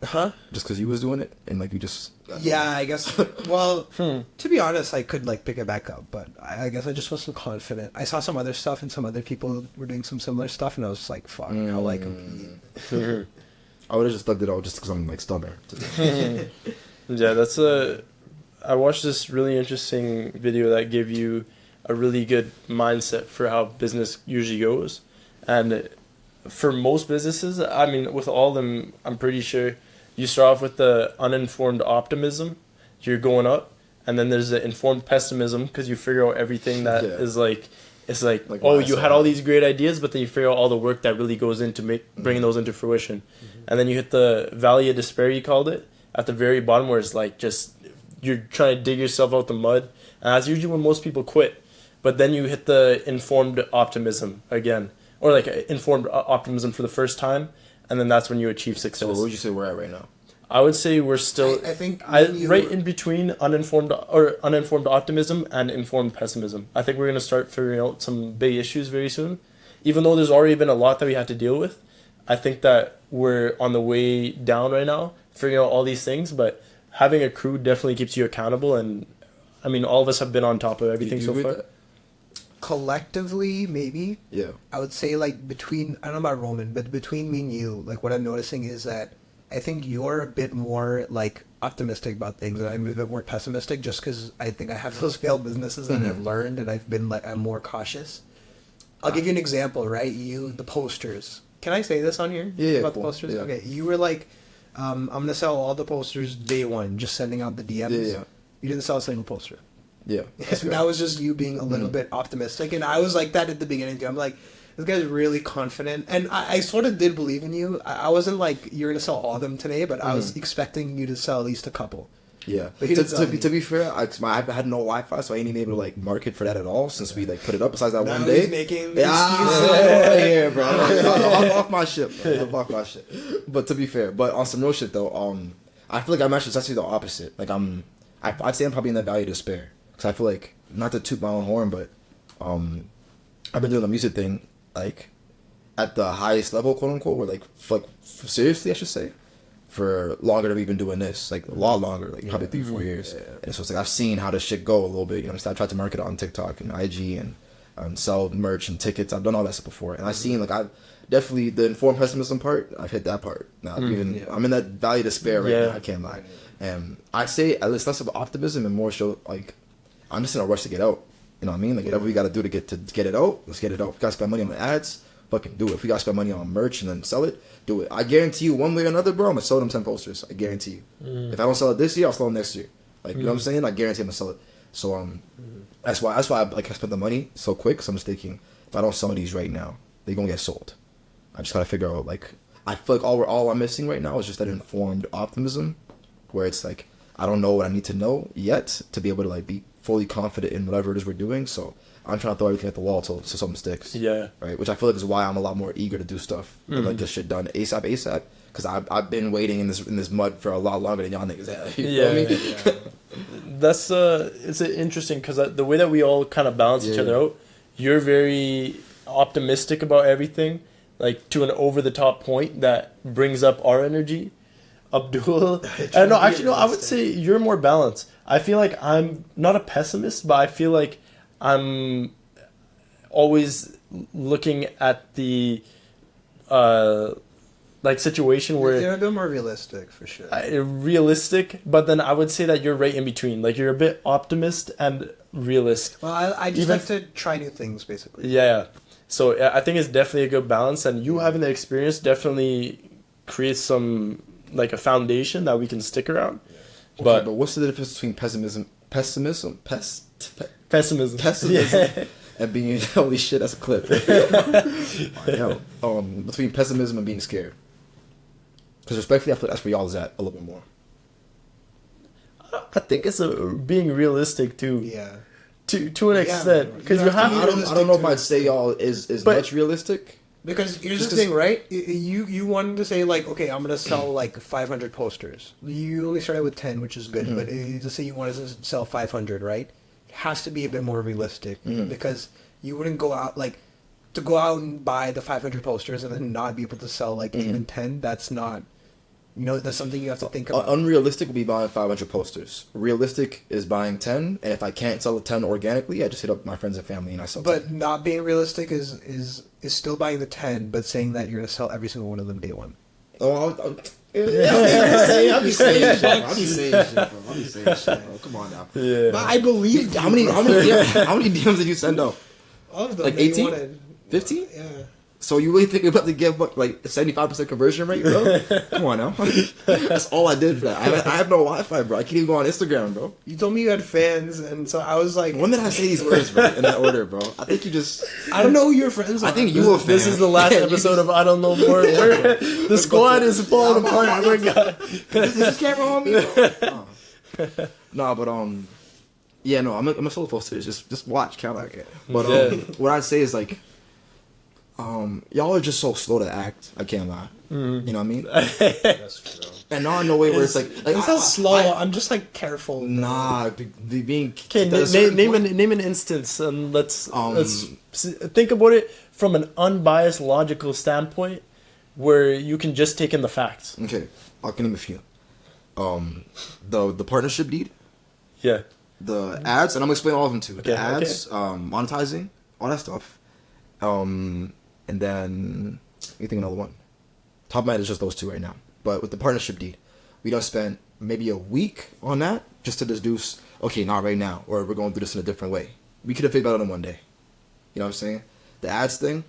Huh? Just because you was doing it and like you just Yeah, I guess. Well, to be honest, I could like pick it back up, but I guess I just wasn't confident. I saw some other stuff and some other people were doing some similar stuff, and I was just like, "Fuck, how like compete?" I would have just thugged it out just because I'm like stubborn. Yeah, that's I watched this really interesting video that gave you a really good mindset for how business usually goes. And for most businesses, I mean, with all of them, I'm pretty sure you start off with the uninformed optimism. You're going up. And then there's the informed pessimism because you figure out everything that is like, it's like oh, you had all these great ideas, but then you figure out all the work that really goes into bringing those into fruition. And then you hit the valley of despair, you called it, at the very bottom where it's like just you're trying to dig yourself out the mud. And that's usually when most people quit. But then you hit the informed optimism again, or like informed optimism for the first time, and then that's when you achieve success. So what would you say we're at right now? I would say we're still I think right in between uninformed optimism and informed pessimism. I think we're going to start figuring out some big issues very soon. Even though there's already been a lot that we had to deal with, I think that we're on the way down right now, figuring out all these things, but having a crew definitely keeps you accountable, and I mean, all of us have been on top of everything so far. Collectively, maybe. Yeah. I would say like between, I don't know about Roman, but between me and you, like what I'm noticing is that I think you're a bit more like optimistic about things, and I'm a bit more pessimistic just because I think I have those failed businesses and I've learned, and I've been like, I'm more cautious. I'll give you an example, right? The posters. Can I say this on here? Yeah, about cool. the posters? Yeah. Okay, you were like, I'm gonna sell all the posters day one, just sending out the DMs. Yeah. You didn't sell a single poster. Yeah. That was just you being a little bit optimistic, and I was like that at the beginning too. I'm like, this guy's really confident, and I sort of did believe in you. I wasn't like you're gonna sell all of them today, but I was expecting you to sell at least a couple. Yeah. But he didn't sell To be fair, I had no Wi-Fi, so I ain't even able to like market for that at all since we like put it up. Besides that Now one day, he's making yeah, bro. I'm off my shit. Bro. I'm off my shit. But to be fair, but on some real shit though, I feel like I'm actually the opposite. Like I'd say I'm probably in the valley of despair because I feel like, not to toot my own horn, but I've been doing the music thing like at the highest level, quote unquote, where like seriously, I should say, for longer than we've been doing this, like a lot longer, like probably 3-4 years. And so it's like I've seen how this shit go a little bit. You know, I tried to market it on TikTok and IG and sell merch and tickets. I've done all that stuff before, and I've seen like I've definitely the informed pessimism part. I've hit that part. Now I'm in that valley of despair right now. I can't lie. And I say at least less of optimism and more so like I'm just in a rush to get out. You know what I mean? Like whatever we got to do to get it out, let's get it out. If we got to spend money on ads, fucking do it. If we got to spend money on merch and then sell it, do it. I guarantee you, one way or another, bro, I'm gonna sell them 10 posters. I guarantee you. If I don't sell it this year, I'll sell them next year. Like you know what I'm saying? I guarantee I'm gonna sell it. So that's why I spent the money so quick. Cause I'm just thinking, if I don't sell these right now, they're gonna get sold. I just gotta figure out like I feel like all I'm missing right now is just that informed optimism, where it's like I don't know what I need to know yet to be able to like be fully confident in whatever it is we're doing. So I'm trying to throw everything at the wall till something sticks. Yeah. Right. Which I feel like is why I'm a lot more eager to do stuff and like get shit done ASAP. Because I've been waiting in this mud for a lot longer than y'all niggas have. You feel me? That's it's interesting because the way that we all kind of balance each other out. You're very optimistic about everything, like to an over the top point that brings up our energy. Abdul, no, actually, no. I would say you're more balanced. I feel like I'm not a pessimist, but I feel like I'm always looking at the like situation where you're a bit more realistic for sure. Realistic, but then I would say that you're right in between. Like you're a bit optimist and realist. Well, I just like to try new things, basically. Yeah, so I think it's definitely a good balance, and you having the experience definitely creates some like a foundation that we can stick around. Okay, but what's the difference between pessimism? Pessimism. Yeah. and being holy shit, that's a clip. Yo, between pessimism and being scared. Because respectfully, I feel that's where y'all is at a little bit more. I think it's being realistic too. Yeah. To an extent, because you have. I don't know if I'd say y'all is much realistic. Because here's the thing, right? You wanted to say like, okay, I'm gonna sell like 500 posters. You only started with 10, which is good. But let's say you wanted to sell 500, right? It has to be a bit more realistic because you wouldn't go out like to go out and buy the 500 posters and then not be able to sell like even 10. That's not. That's something you have to think about. Unrealistic would be buying 500 posters. Realistic is buying 10, and if I can't sell the 10 organically, I just hit up my friends and family and I sell 10. But not being realistic is still buying the 10, but saying that you're going to sell every single one of them day one. Oh, I'll be saying shit, bro. Come on now. Yeah. But I believe How many DMs did you send out? all of them. Like that you 18? wanted. 15? Yeah. So you really think you're about to get like 75% conversion rate, bro? Come on now. That's all I did for that. I have no Wi-Fi, bro. I can't even go on Instagram, bro. You told me you had fans, and so I was like, When did I say these words, bro? In that order, bro? I think you just... I don't know who your friends are. I think you were a fan. This is the last episode of I Don't Know More. The squad is falling apart. We're gone. Is this camera on me, bro? No, but yeah, no, I'm a solo poster. Just watch, count. Okay. But what I'd say is like, y'all are just so slow to act. I can't lie. You know what I mean? That's true. And not in a way where it's like It's not slow. I'm just like careful. nah, being Okay, name an instance and let's think about it from an unbiased, logical standpoint, where you can just take in the facts. Okay, I can name a few. The partnership deed, Yeah. the ads, and I'm gonna explain all of them too. Okay, The ads, monetizing, all that stuff. And then you think another one. Top of my head is just those two right now. But with the partnership deed, we done spent maybe a week on that just to deduce, okay, not right now, or we're going through this in a different way. We could have figured out in one day. You know what I'm saying? The ads thing,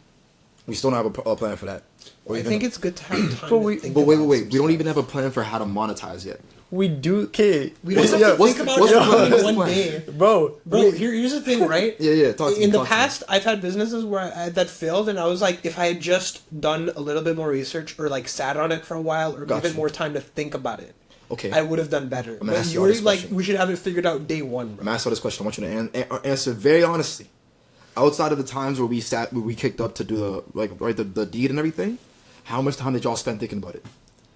we still don't have a plan for that. Or I even- think it's good to have time. But to we- think But wait, about we some don't stuff. even have a plan for how to monetize yet. We do. Okay. We don't What's- have yeah, to what's- think about what's it the plan? in What's the one plan? day. Bro. Here's the thing, right? Yeah, talk to me. In the talk to me. past, I've had businesses where that failed, and I was like, if I had just done a little bit more research, or like sat on it for a while, or Gotcha. given more time to think about it, Okay. I would have done better. gonna But ask you you all were this like, question. we should have it figured out day one. I'm Bro. gonna ask you this question. I want you to answer very honestly. Outside of the times where we kicked up to do the deed and everything, how much time did y'all spend thinking about it?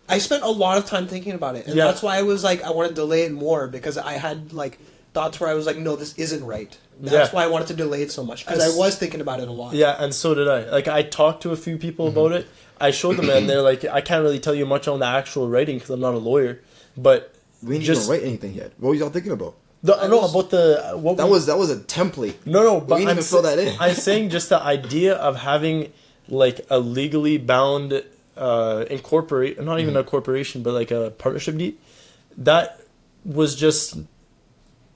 I spent a lot of time thinking about it, and Yeah. that's why I was like, I want to delay it more because I had like thoughts where I was like, no, this isn't right. That's Yeah. why I wanted to delay it so much because I was thinking about it a lot. Yeah, and so did I. Like, I talked to a few people about it. I showed them, and they're like, I can't really tell you much on the actual writing because I'm not a lawyer. But We didn't just even write anything yet. What was y'all thinking about? about the what That we- was a template. no, but we didn't I'm even fill that in. I'm saying just the idea of having like a legally bound incorporate, not even a corporation, but like a partnership deed. That was just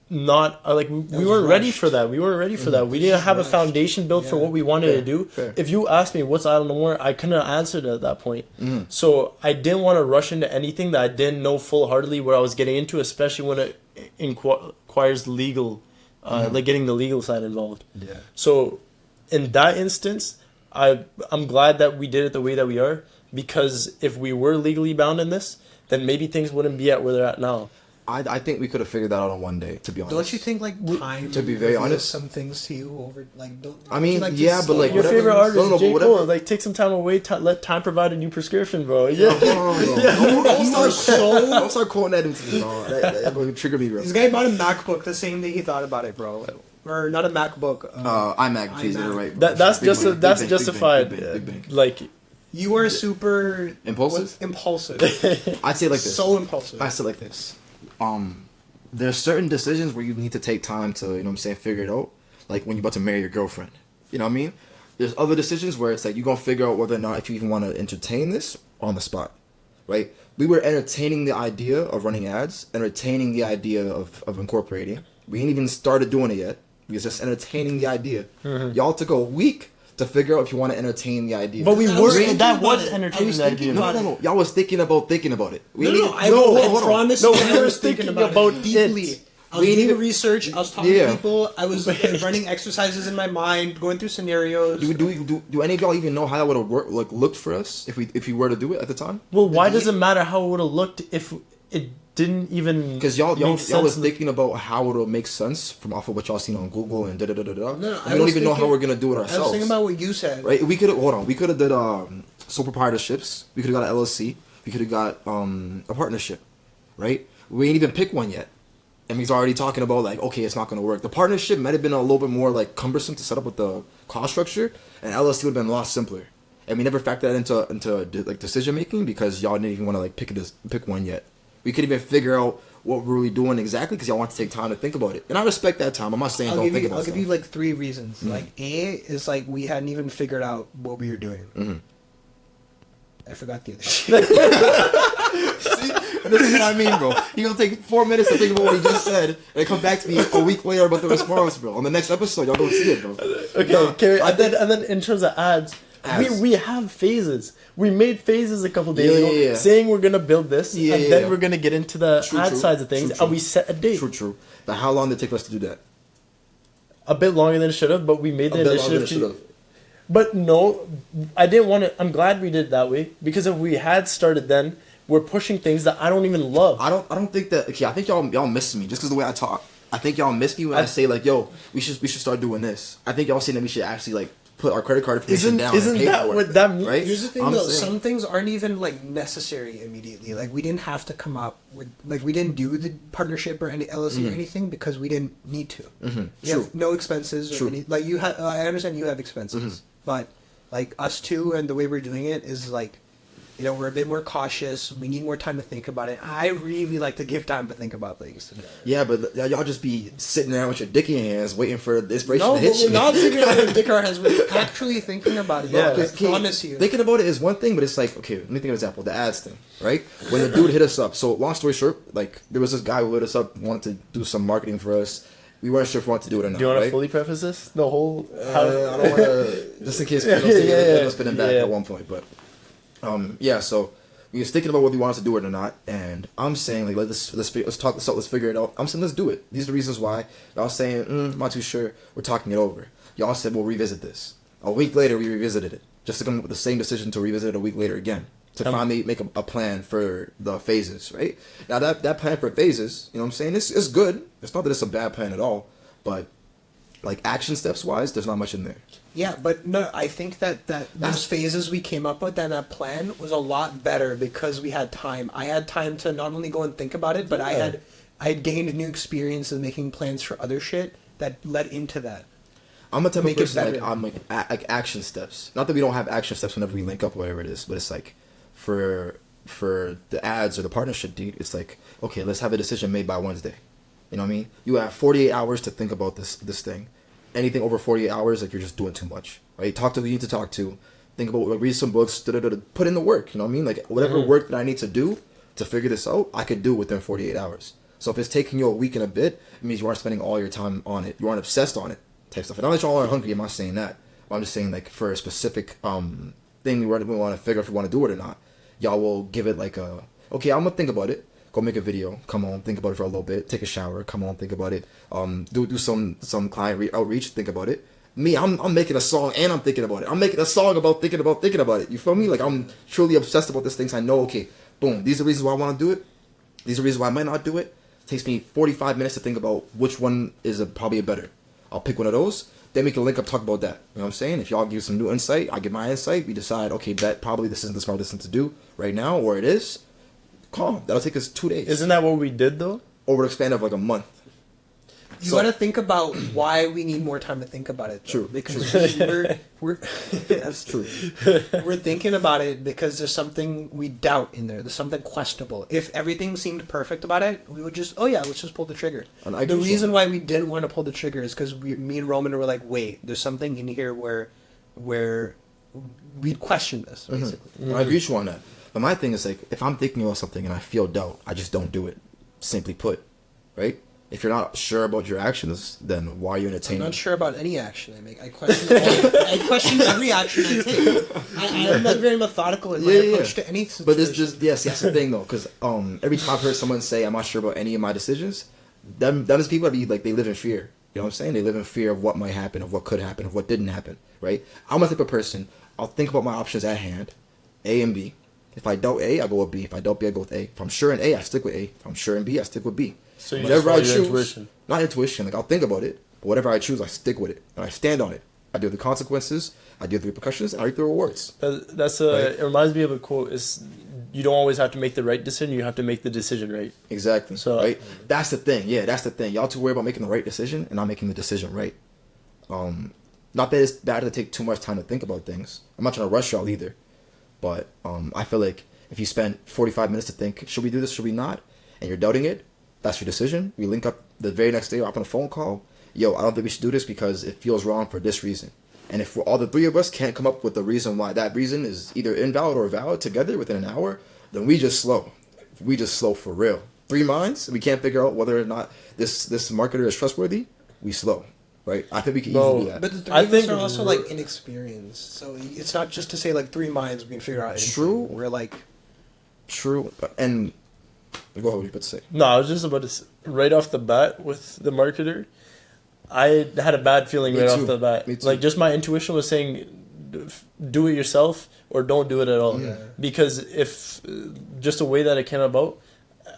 not like we was weren't ready rushed. for that. We weren't ready for that. We didn't have a rushed. foundation built for Yeah. what we wanted to do. Fair. If you asked me what's I don't know more, I couldn't have answered it at that point. So I didn't want to rush into anything that I didn't know full heartedly where I was getting into, especially when it requires legal, like getting the legal side involved. Yeah. So in that instance, I'm glad that we did it the way that we are, because if we were legally bound in this, then maybe things wouldn't be at where they're at now. I think we could have figured that out in one day. To be honest. Don't you think like time To be very reveals honest- some things to you over like don't? I mean, don't you like to yeah, but, slow like, down? Your whatever- favorite artist, no, but J. whatever- Cole, like take some time away, let time provide a new prescription, bro. Yeah. Don't start quoting that into me, bro. That will trigger me, bro. This guy bought a MacBook the same day he thought about it, bro. Or not a MacBook. iMac, please get it iMac. right. That's Big just bang, big that's bang, justified. big bang, big bang. Like You are super Impulsive? Impulsive. I'd say it like this. So impulsive. I say it like this. There's certain decisions where you need to take time to, you know what I'm saying, figure it out. Like when you're about to marry your girlfriend. You know what I mean? There's other decisions where it's like you're going to figure out whether or not if you even want to entertain this on the spot. Right? We were entertaining the idea of running ads, entertaining the idea of incorporating. We ain't even started doing it yet. We was just entertaining the idea. Y'all took a week to figure out if you want to entertain the idea. But we I were was thinking that about was it. entertaining I was the thinking idea. about No. Y'all was thinking about it. We No, ain't no, even- I hold on. promise No, you we I were was thinking thinking about about it deeply. it. I was We doing need- research. I was talking Yeah. to people. I was running exercises in my mind, going through scenarios. Do any of y'all even know how that would have looked for us if we were to do it at the time? Well, why does it matter how it would have looked if it didn't even? Because y'all make was sense in the- thinking about how it would make sense from off of what y'all seen on Google and da da da da da. No, We don't even know how we're gonna do it I ourselves. was thinking about what you said. Right? We could have hold on. We could have did sole proprietorships. We could have got an LLC. We could have got a partnership. Right? We ain't even picked one yet. And he's already talking about like, okay, it's not gonna work. The partnership might have been a little bit more like cumbersome to set up with the cost structure, and LLC would have been a lot simpler. And we never factored that into like decision making because y'all didn't even want to like pick one yet. We couldn't even figure out what we're really doing exactly because y'all want to take time to think about it. And I respect that time. I'm not saying don't think about it. I'll give you like 3 reasons. Mm-hmm. Like A is like we hadn't even figured out what we were doing. Mm-hmm. I forgot the other shit. See? And this is what I mean, bro. He gonna take 4 minutes to think about what he just said and come back to me a week later about the response, bro. On the next episode, y'all gonna see it, bro. Okay, and then in terms of ads. We have phases. We made phases a couple days ago, saying we're gonna build this, and then we're gonna get into the ad sides of things, and we set a date. True. But how long did it take us to do that? A bit longer than it should have, but we made the A bit longer than it initiative. should have. But no, I didn't want to. I'm glad we did it that way because if we had started then, we're pushing things that I don't even love. I don't think that. Okay, I think y'all miss me just because the way I talk. I think y'all miss me when I say like, "Yo, we should start doing this." I think y'all saying that we should actually like put our credit card information down. Isn't and pay that for what it, that means? right? Here's the thing I'm though, saying- some things aren't even like necessary immediately. Like we didn't have to come up with like we didn't do the partnership or any LLC or anything because we didn't need to. Mm-hmm. You have no expenses or True. any like you have. I understand you have expenses, but like us two and the way we're doing it is like, you know, we're a bit more cautious. We need more time to think about it. I really like to give time to think about things. Yeah, but y'all just be sitting there with your dick in your hands, waiting for the inspiration No, to hit but you. we're not thinking about it, dick our hands. We're actually thinking about it. Yeah. I promise you. Thinking about it is one thing, but it's like, okay, let me think of an example. The ads thing, right? When the dude hit us up, so long story short, like, there was this guy who hit us up, wanted to do some marketing for us. We weren't sure if we wanted to do it or not, Do you want right? to fully preface this? The whole. I don't want to, just in case people spinning back at one point, but, yeah, so we was thinking about whether we wanted to do it or not, and I'm saying, like, let's talk this out, let's figure it out. I'm saying, let's do it. These are the reasons why. Y'all saying, I'm not too sure. We're talking it over. Y'all said, we'll revisit this. A week later, we revisited it. Just to come up with the same decision to revisit it a week later again. To finally make a plan for the phases, right? Now, that plan for phases, you know what I'm saying? It's good. It's not that it's a bad plan at all, but, like, action steps-wise, there's not much in there. Yeah, but no, I think that those phases we came up with and that plan was a lot better because we had time. I had time to not only go and think about it, but I had gained new experience in making plans for other shit that led into that. I'm a type of Make it person like better. I'm like action steps. Not that we don't have action steps whenever we link up, whatever it is, but it's like for the ads or the partnership, dude. It's like, okay, let's have a decision made by Wednesday. You know what I mean? You have 48 hours to think about this thing. Anything over 48 hours, like, you're just doing too much, right? Talk to who you need to talk to. Think about, like, read some books. Put in the work. You know what I mean? Like, whatever work that I need to do to figure this out, I could do within 48 hours. So if it's taking you a week and a bit, it means you aren't spending all your time on it. You aren't obsessed on it. Type stuff. And not that y'all are hungry, I'm not saying that. But I'm just saying, like, for a specific thing we want to figure if we want to do it or not, y'all will give it like a, okay, I'm gonna think about it. Go make a video. Come on, think about it for a little bit. Take a shower. Come on, think about it. Do some client outreach. Think about it. Me, I'm making a song and I'm thinking about it. I'm making a song about thinking about it. You feel me? Like, I'm truly obsessed about this thing. So I know, okay, boom. These are reasons why I want to do it. These are reasons why I might not do it. It takes me 45 minutes to think about which one is probably a better. I'll pick one of those. Then we can link up, talk about that. You know what I'm saying? If y'all give some new insight, I give my insight. We decide, okay, bet probably this isn't the smartest thing to do right now, or it is. Calm. That'll take us 2 days. Isn't that what we did though? Over the span of like a month. You got to think about why we need more time to think about it. Though, True. Because we're that's true. We're thinking about it because there's something we doubt in there. There's something questionable. If everything seemed perfect about it, we would just, let's just pull the trigger. And I The agree. reason why we didn't want to pull the trigger is because me and Roman were like, wait, there's something in here where we'd question this, basically. I agree with you on that. But my thing is, like, if I'm thinking about something and I feel doubt, I just don't do it. Simply put, right? If you're not sure about your actions, then why are you I'm entertaining? not sure about any action I make. I question every action I take. I'm not very methodical in my approach to any situation. But it's just, yes, that's the thing though, because every time I've heard someone say I'm not sure about any of my decisions, them is people that be like, they live in fear. You know what I'm saying? They live in fear of what might happen, of what could happen, of what didn't happen, right? I'm a type of person, I'll think about my options at hand, A and B. If I doubt A, I go with B. If I doubt B, I go with A. If I'm sure in A, I stick with A. If I'm sure in B, I stick with B. So you whatever just follow your intuition. not intuition, like I'll think about it, but whatever I choose, I stick with it. And I stand on it. I deal with the consequences, I deal with the repercussions, and I reap the rewards. That's right? It reminds me of a quote. Is you don't always have to make the right decision, you have to make the decision right. Exactly. So, right? That's the thing. Yeah, that's the thing. Y'all too worried about making the right decision and not making the decision right. Not that it's bad to take too much time to think about things. I'm not trying to rush y'all either. But I feel like if you spend 45 minutes to think, should we do this, should we not? And you're doubting it, that's your decision. We link up the very next day, hop on a phone call. Yo, I don't think we should do this because it feels wrong for this reason. And if all the three of us can't come up with the reason why that reason is either invalid or valid together within an hour, then we just slow. We just slow for real. Three minds, we can't figure out whether or not this marketer is trustworthy, we slow. Right? I think we can easily do that. But the three of us are also like inexperienced. So it's not just to say like 3 minds we can figure out anything. True. We're like... True. And go ahead, what you about to say? No, I was just about to right off the bat with the marketer, I had a bad feeling right off the bat. Me too. Like, just my intuition was saying, do it yourself or don't do it at all. Yeah. Because if just the way that it came about,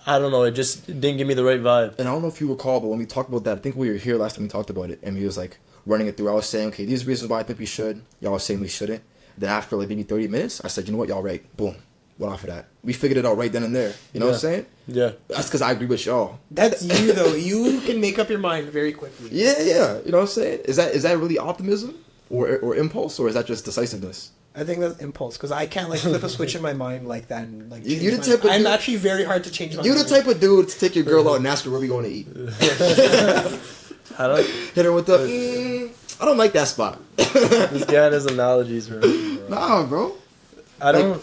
I don't know, it just didn't give me the right vibe. And I don't know if you recall, but when we talked about that, I think we were here last time we talked about it, and we was like running it through. I was saying, okay, these are reasons why I think we should. Y'all was saying we shouldn't. Then after like maybe 30 minutes, I said, you know what, y'all right. Boom. Went off of that. We figured it out right then and there. You know what I'm saying? Yeah. That's because I agree with y'all. That's you, though. You can make up your mind very quickly. Yeah. You know what I'm saying? Is that really optimism or impulse, or is that just decisiveness? I think that's impulse, because I can't like flip a switch in my mind like that. And, like, You're the type of I'm dude- actually very hard to change my You're mind. the type of dude to take your girl out and ask her where we going to eat. I don't. Hit her with the, I don't like that spot. This guy has analogies, bro. Nah, bro. I don't.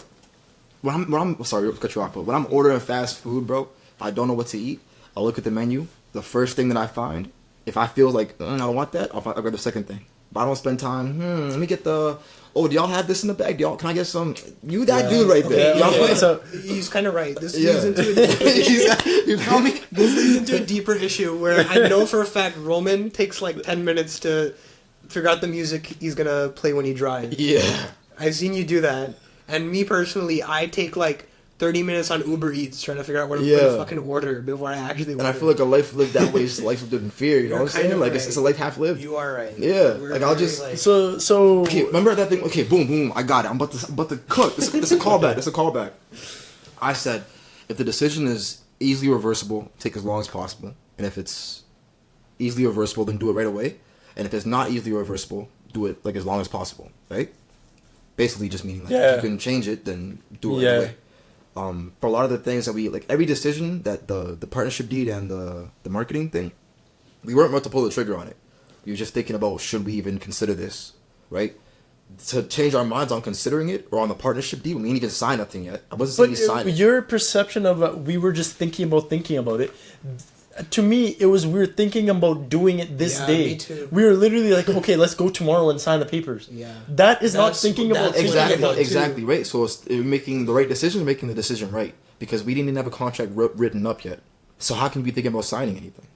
Like, when I'm sorry to cut you off, but when I'm ordering fast food, bro, if I don't know what to eat, I'll look at the menu. The first thing that I find, if I feel like I don't want that, I'll grab the second thing. But I don't spend time. Let me get the. Oh, do y'all have this in the bag? Can I get some? You that dude right there. Yeah, Y'all okay, so He's kind of right. This Yeah. leads into a deeper issue. you feel me? This leads into a deeper issue where I know for a fact Roman takes like 10 minutes to figure out the music he's gonna play when he drives. Yeah. I've seen you do that. And me personally, I take like 30 minutes on Uber Eats trying to figure out what to fucking order before I actually order. And I feel like a life lived that way is a life lived in fear. You know what I'm saying? Like it's a life half lived. You are right. Yeah. We're Like I'll very, just. like- so Okay, remember that thing? Okay, boom, boom, I got it. I'm about to cook. This is a callback. It's a callback. I said, if the decision is easily reversible, take as long as possible. And if it's easily reversible, then do it right away. And if it's not easily reversible, do it like as long as possible. Right? Basically, just meaning like if you can change it, then do it right away. For a lot of the things that we like, every decision that the partnership did and the marketing thing, we weren't about to pull the trigger on it. We were just thinking about, should we even consider this, right? To change our minds on considering it or on the partnership deal, we didn't even sign nothing yet. I wasn't saying we signed it. Your perception of we were just thinking about it. To me, it was we were thinking about doing it this day. Me too. We were literally like, okay, let's go tomorrow and sign the papers. Yeah. That is not thinking about that's thinking about it. Exactly, right? So it's making the right decision, making the decision right. Because we didn't even have a contract written up yet. So how can we be thinking about signing anything?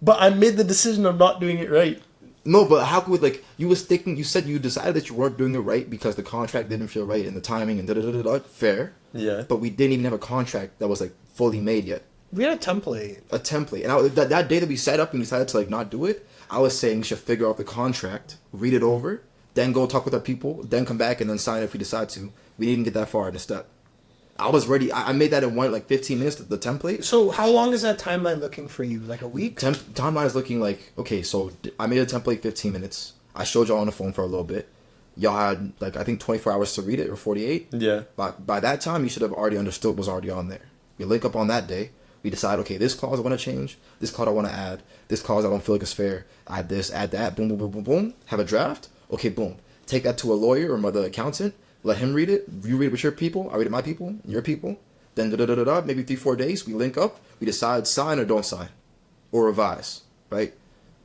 But I made the decision of not doing it right. No, but how could like you said you decided that you weren't doing it right because the contract didn't feel right and the timing and da. Fair. Yeah. But we didn't even have a contract that was like fully made yet. We had a template. A template. And that day that we set up and decided to like not do it, I was saying we should figure out the contract, read it over, then go talk with our people, then come back and then sign it if we decide to. We didn't get that far in the step. I was ready. I made that in 15 minutes, the template. So how long is that timeline looking for you? Like a week? Timeline is looking like, okay, so I made a template 15 minutes. I showed y'all on the phone for a little bit. Y'all had like, I think 24 hours to read it or 48. Yeah. By that time, you should have already understood what was already on there. We link up on that day. We decide, okay, this clause I want to change. This clause I want to add. This clause I don't feel like it's fair. Add this, add that. Boom, boom, boom, boom, boom. Have a draft. Okay, boom. Take that to a lawyer or the accountant. Let him read it. You read it with your people. I read it with my people. Your people. Then maybe 3-4 days. We link up. We decide sign or don't sign, or revise, right?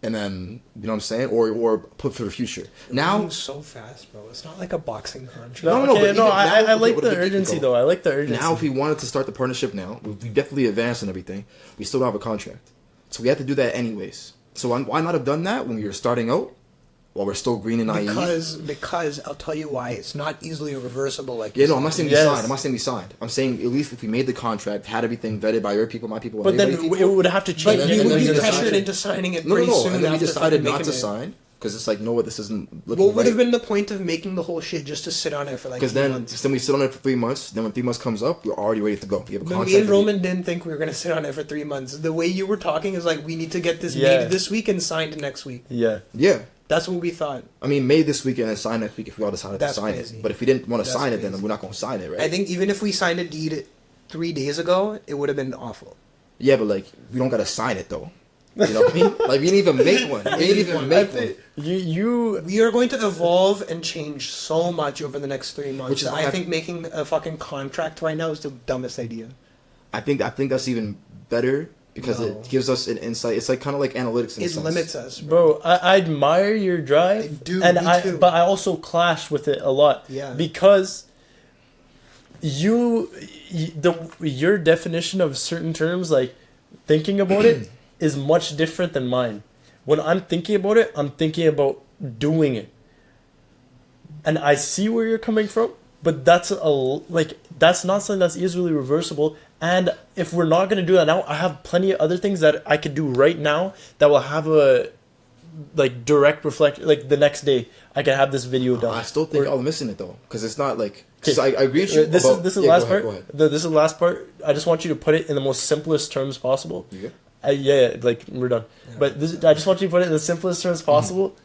And then you know what I'm saying, or put for the future. Now Moving so fast, bro. It's not like a boxing contract. No, Okay, but I like what the if we didn't urgency go? though. I like the urgency. Now, if we wanted to start the partnership now, we definitely advanced and everything. We still don't have a contract. So we had to do that anyways. So why not have done that when we were starting out, while we're still green and naive? Because I'll tell you why. It's not easily reversible. Like Yeah, no, I'm not saying we signed. I'm not saying we signed. I'm saying at least if we made the contract, had everything vetted by your people, my people, But then people, it would have to change. But you would be then pressured into signing it no, pretty no, soon. and then we after decided fucking not to making it. sign because it's like, no, this isn't looking What would have right. been the point of making the whole shit just to sit on it for like? Because 3 then months? we sit on it for 3 months. Then when 3 months comes up, we're already ready to go. We have a But contract. me and Roman didn't think we were gonna sit on it for 3 months. The way you were talking is like we need to get this Yeah. made this week and signed next week. Yeah. Yeah. That's what we thought. I mean, made this weekend and sign next week if we all decided That's to sign crazy. it. But if we didn't want to That's sign it, then crazy. we're not going to sign it, right? I think even if we signed a deed 3 days ago, it would have been awful. Yeah, but like, we don't got to sign it though. You know what I mean? Like, we didn't even make one. We didn't even make one. You We are going to evolve and change so much over the next 3 months. Which is why I I- think making a fucking contract right now is the dumbest idea. I think that's even better because No. it gives us an insight. It's like kind of like analytics in a It sense. limits us. Bro, I admire your drive, I do, and me too. but I also clash with it a lot. Yeah. Because your definition of certain terms, like thinking about it, is much different than mine. When I'm thinking about it, I'm thinking about doing it, and I see where you're coming from. But that's that's not something that's easily reversible. And if we're not gonna do that now, I have plenty of other things that I could do right now that will have a direct reflect. Like the next day, I can have this video done. I still think Or- I'm missing it though, because it's not like. Okay. Cause I agree with you. This about- is the yeah, last go ahead, part. Go ahead. This is the last part. I just want you to put it in the most simplest terms possible. You good? Yeah, like we're done. But I just want you to put it in the simplest terms possible,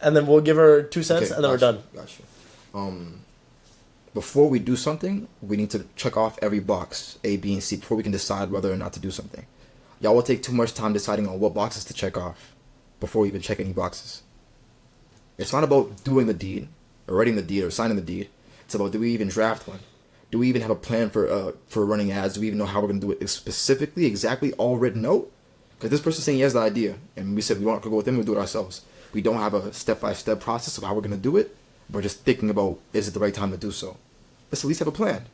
and then we'll give our 2 cents, Okay, and then we're gotcha, done. Gotcha. Before we do something, we need to check off every box, A, B, and C, before we can decide whether or not to do something. Y'all will take too much time deciding on what boxes to check off before we even check any boxes. It's not about doing the deed, or writing the deed, or signing the deed. It's about, do we even draft one? Do we even have a plan for running ads? Do we even know how we're going to do it specifically, exactly, all written out? Because this person's saying he has the idea, and we said we want to go with him, we'll do it ourselves. We don't have a step-by-step process of how we're going to do it. We're just thinking about, is it the right time to do so? Let's at least have a plan,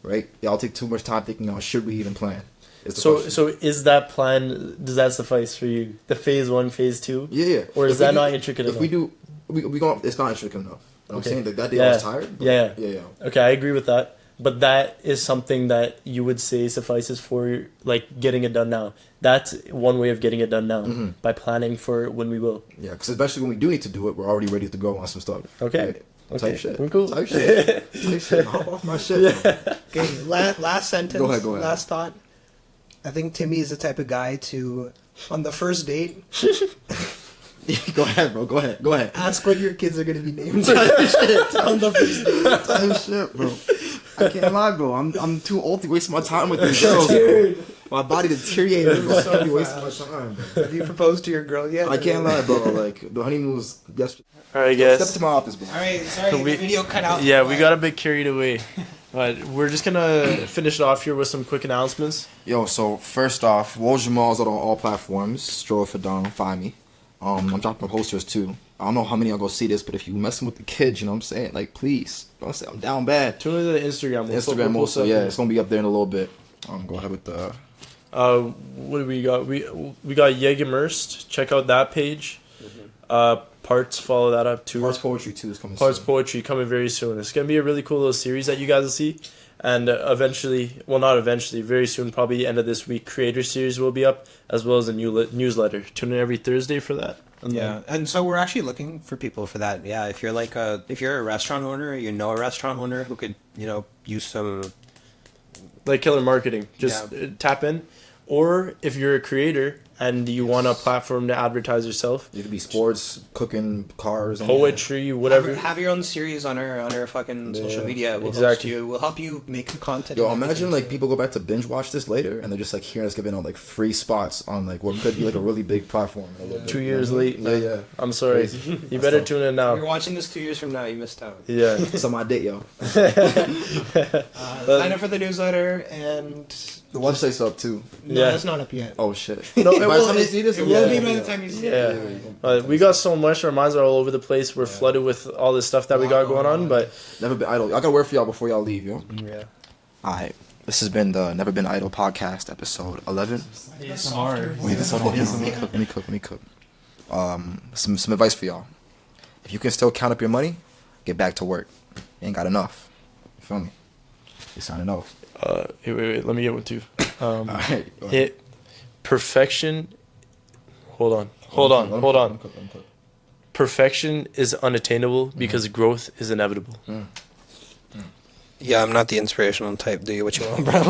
right? Y'all take too much time thinking, oh, should we even plan? Is the question. So is that plan? Does that suffice for you? The phase 1, phase 2? Yeah. Or is If we that do- not intricate If enough? we do, we go. It's not intricate enough. You know what I'm Okay. saying that day I was tired. But yeah. Okay, I agree with that. But that is something that you would say suffices for like getting it done now. That's one way of getting it done now by planning for when we will. Yeah, because eventually when we do need to do it, we're already ready to go on some stuff. Okay. Yeah. Okay. Type shit. We're cool. Type shit. Type shit. Hop off my shit. Yeah. Okay, last sentence. Go ahead. Last thought. I think Timmy is the type of guy to, on the first date, Go ahead, bro. Go ahead. ask what your kids are going to be named. On the first date. Type shit, bro. I can't lie, bro. I'm too old to waste my time with these girls, bro. My body deteriorated. I'm So so wasting my time, bro. Have you proposed to your girl yet? I can't lie, bro. Like the honeymoon was yesterday. All right, Step guys. to my office, bro. All right, sorry, Can we- the video cut out. Yeah, we got a bit carried away. But we're just gonna finish it off here with some quick announcements. Yo, so first off, Woj Jamal's out on all platforms. Stroll for Don, find me. I'm dropping posters too. I don't know how many y'all go see this, but if you messing with the kids, you know what I'm saying? Like, please, don't say I'm down bad. Tune into the Instagram. Instagram We'll also, post yeah, up. it's gonna be up there in a little bit. Go ahead with the. What do we got? We got Yeg Immersed. Check out that page. Parts, follow that up too. Parts Poetry too is coming Parts soon. Poetry coming very soon. It's gonna be a really cool little series that you guys will see, and eventually, well, not eventually, very soon, probably end of this week, Creator Series will be up, as well as a new newsletter. Tune in every Thursday for that. And Yeah, and so we're actually looking for people for that. Yeah, if you're if you're a restaurant owner, you know a restaurant owner who could, use some. like killer marketing, just tap in, or if you're a creator and you want a platform to advertise yourself, It could be sports, cooking, cars, poetry, whatever. Have your own series on our fucking social media. We'll Exactly. We'll help you make the content. Yo, and imagine everything, like too. people go back to binge watch this later and they're just like hearing us giving out like free spots on like what could be like a really big platform. 2 years late. Yeah, yeah. I'm sorry. Crazy. You better tune in If you're now. watching this 2 years from now, you missed out. Yeah. It's on my date, yo. Sign up for the newsletter, and The website's up too. no, Yeah. that's not up yet. Oh shit. No, it By the will- time you see this, It Yeah. will be by the time you see it. Yeah. We got so much. Our minds are all over the place. We're flooded with all this stuff that we got going on. But Never been idle. I got a word for y'all before y'all leave, yo. Yeah. Alright. This has been the Never Been Idle podcast, episode 11. Let me cook. Some advice for y'all. If you can still count up your money, get back to work. You ain't got enough. You feel me? It's not enough. Wait. Let me get one too. All right. Perfection. Hold on. Perfection is unattainable because growth is inevitable. Yeah, I'm not the inspirational type. Do you what you want, bro?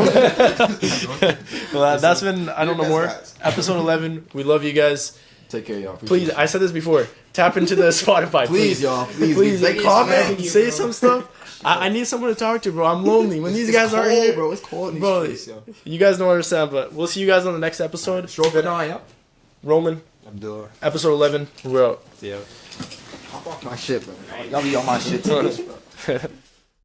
Well, that's been I don't know more. Episode 11. We love you guys. Take care, y'all. Please, I said this before. Tap into the Spotify. Please, y'all. Please. Like, comment. Say some stuff. I need someone to talk to, bro. I'm lonely when these guys aren't here, bro. It's cold in bro. these streets, yo. You guys don't understand, but we'll see you guys on the next episode. Roman. Abdullah. Episode 11. We're out. Yeah. Hop off my shit, bro. Y'all be on my shit too, bro.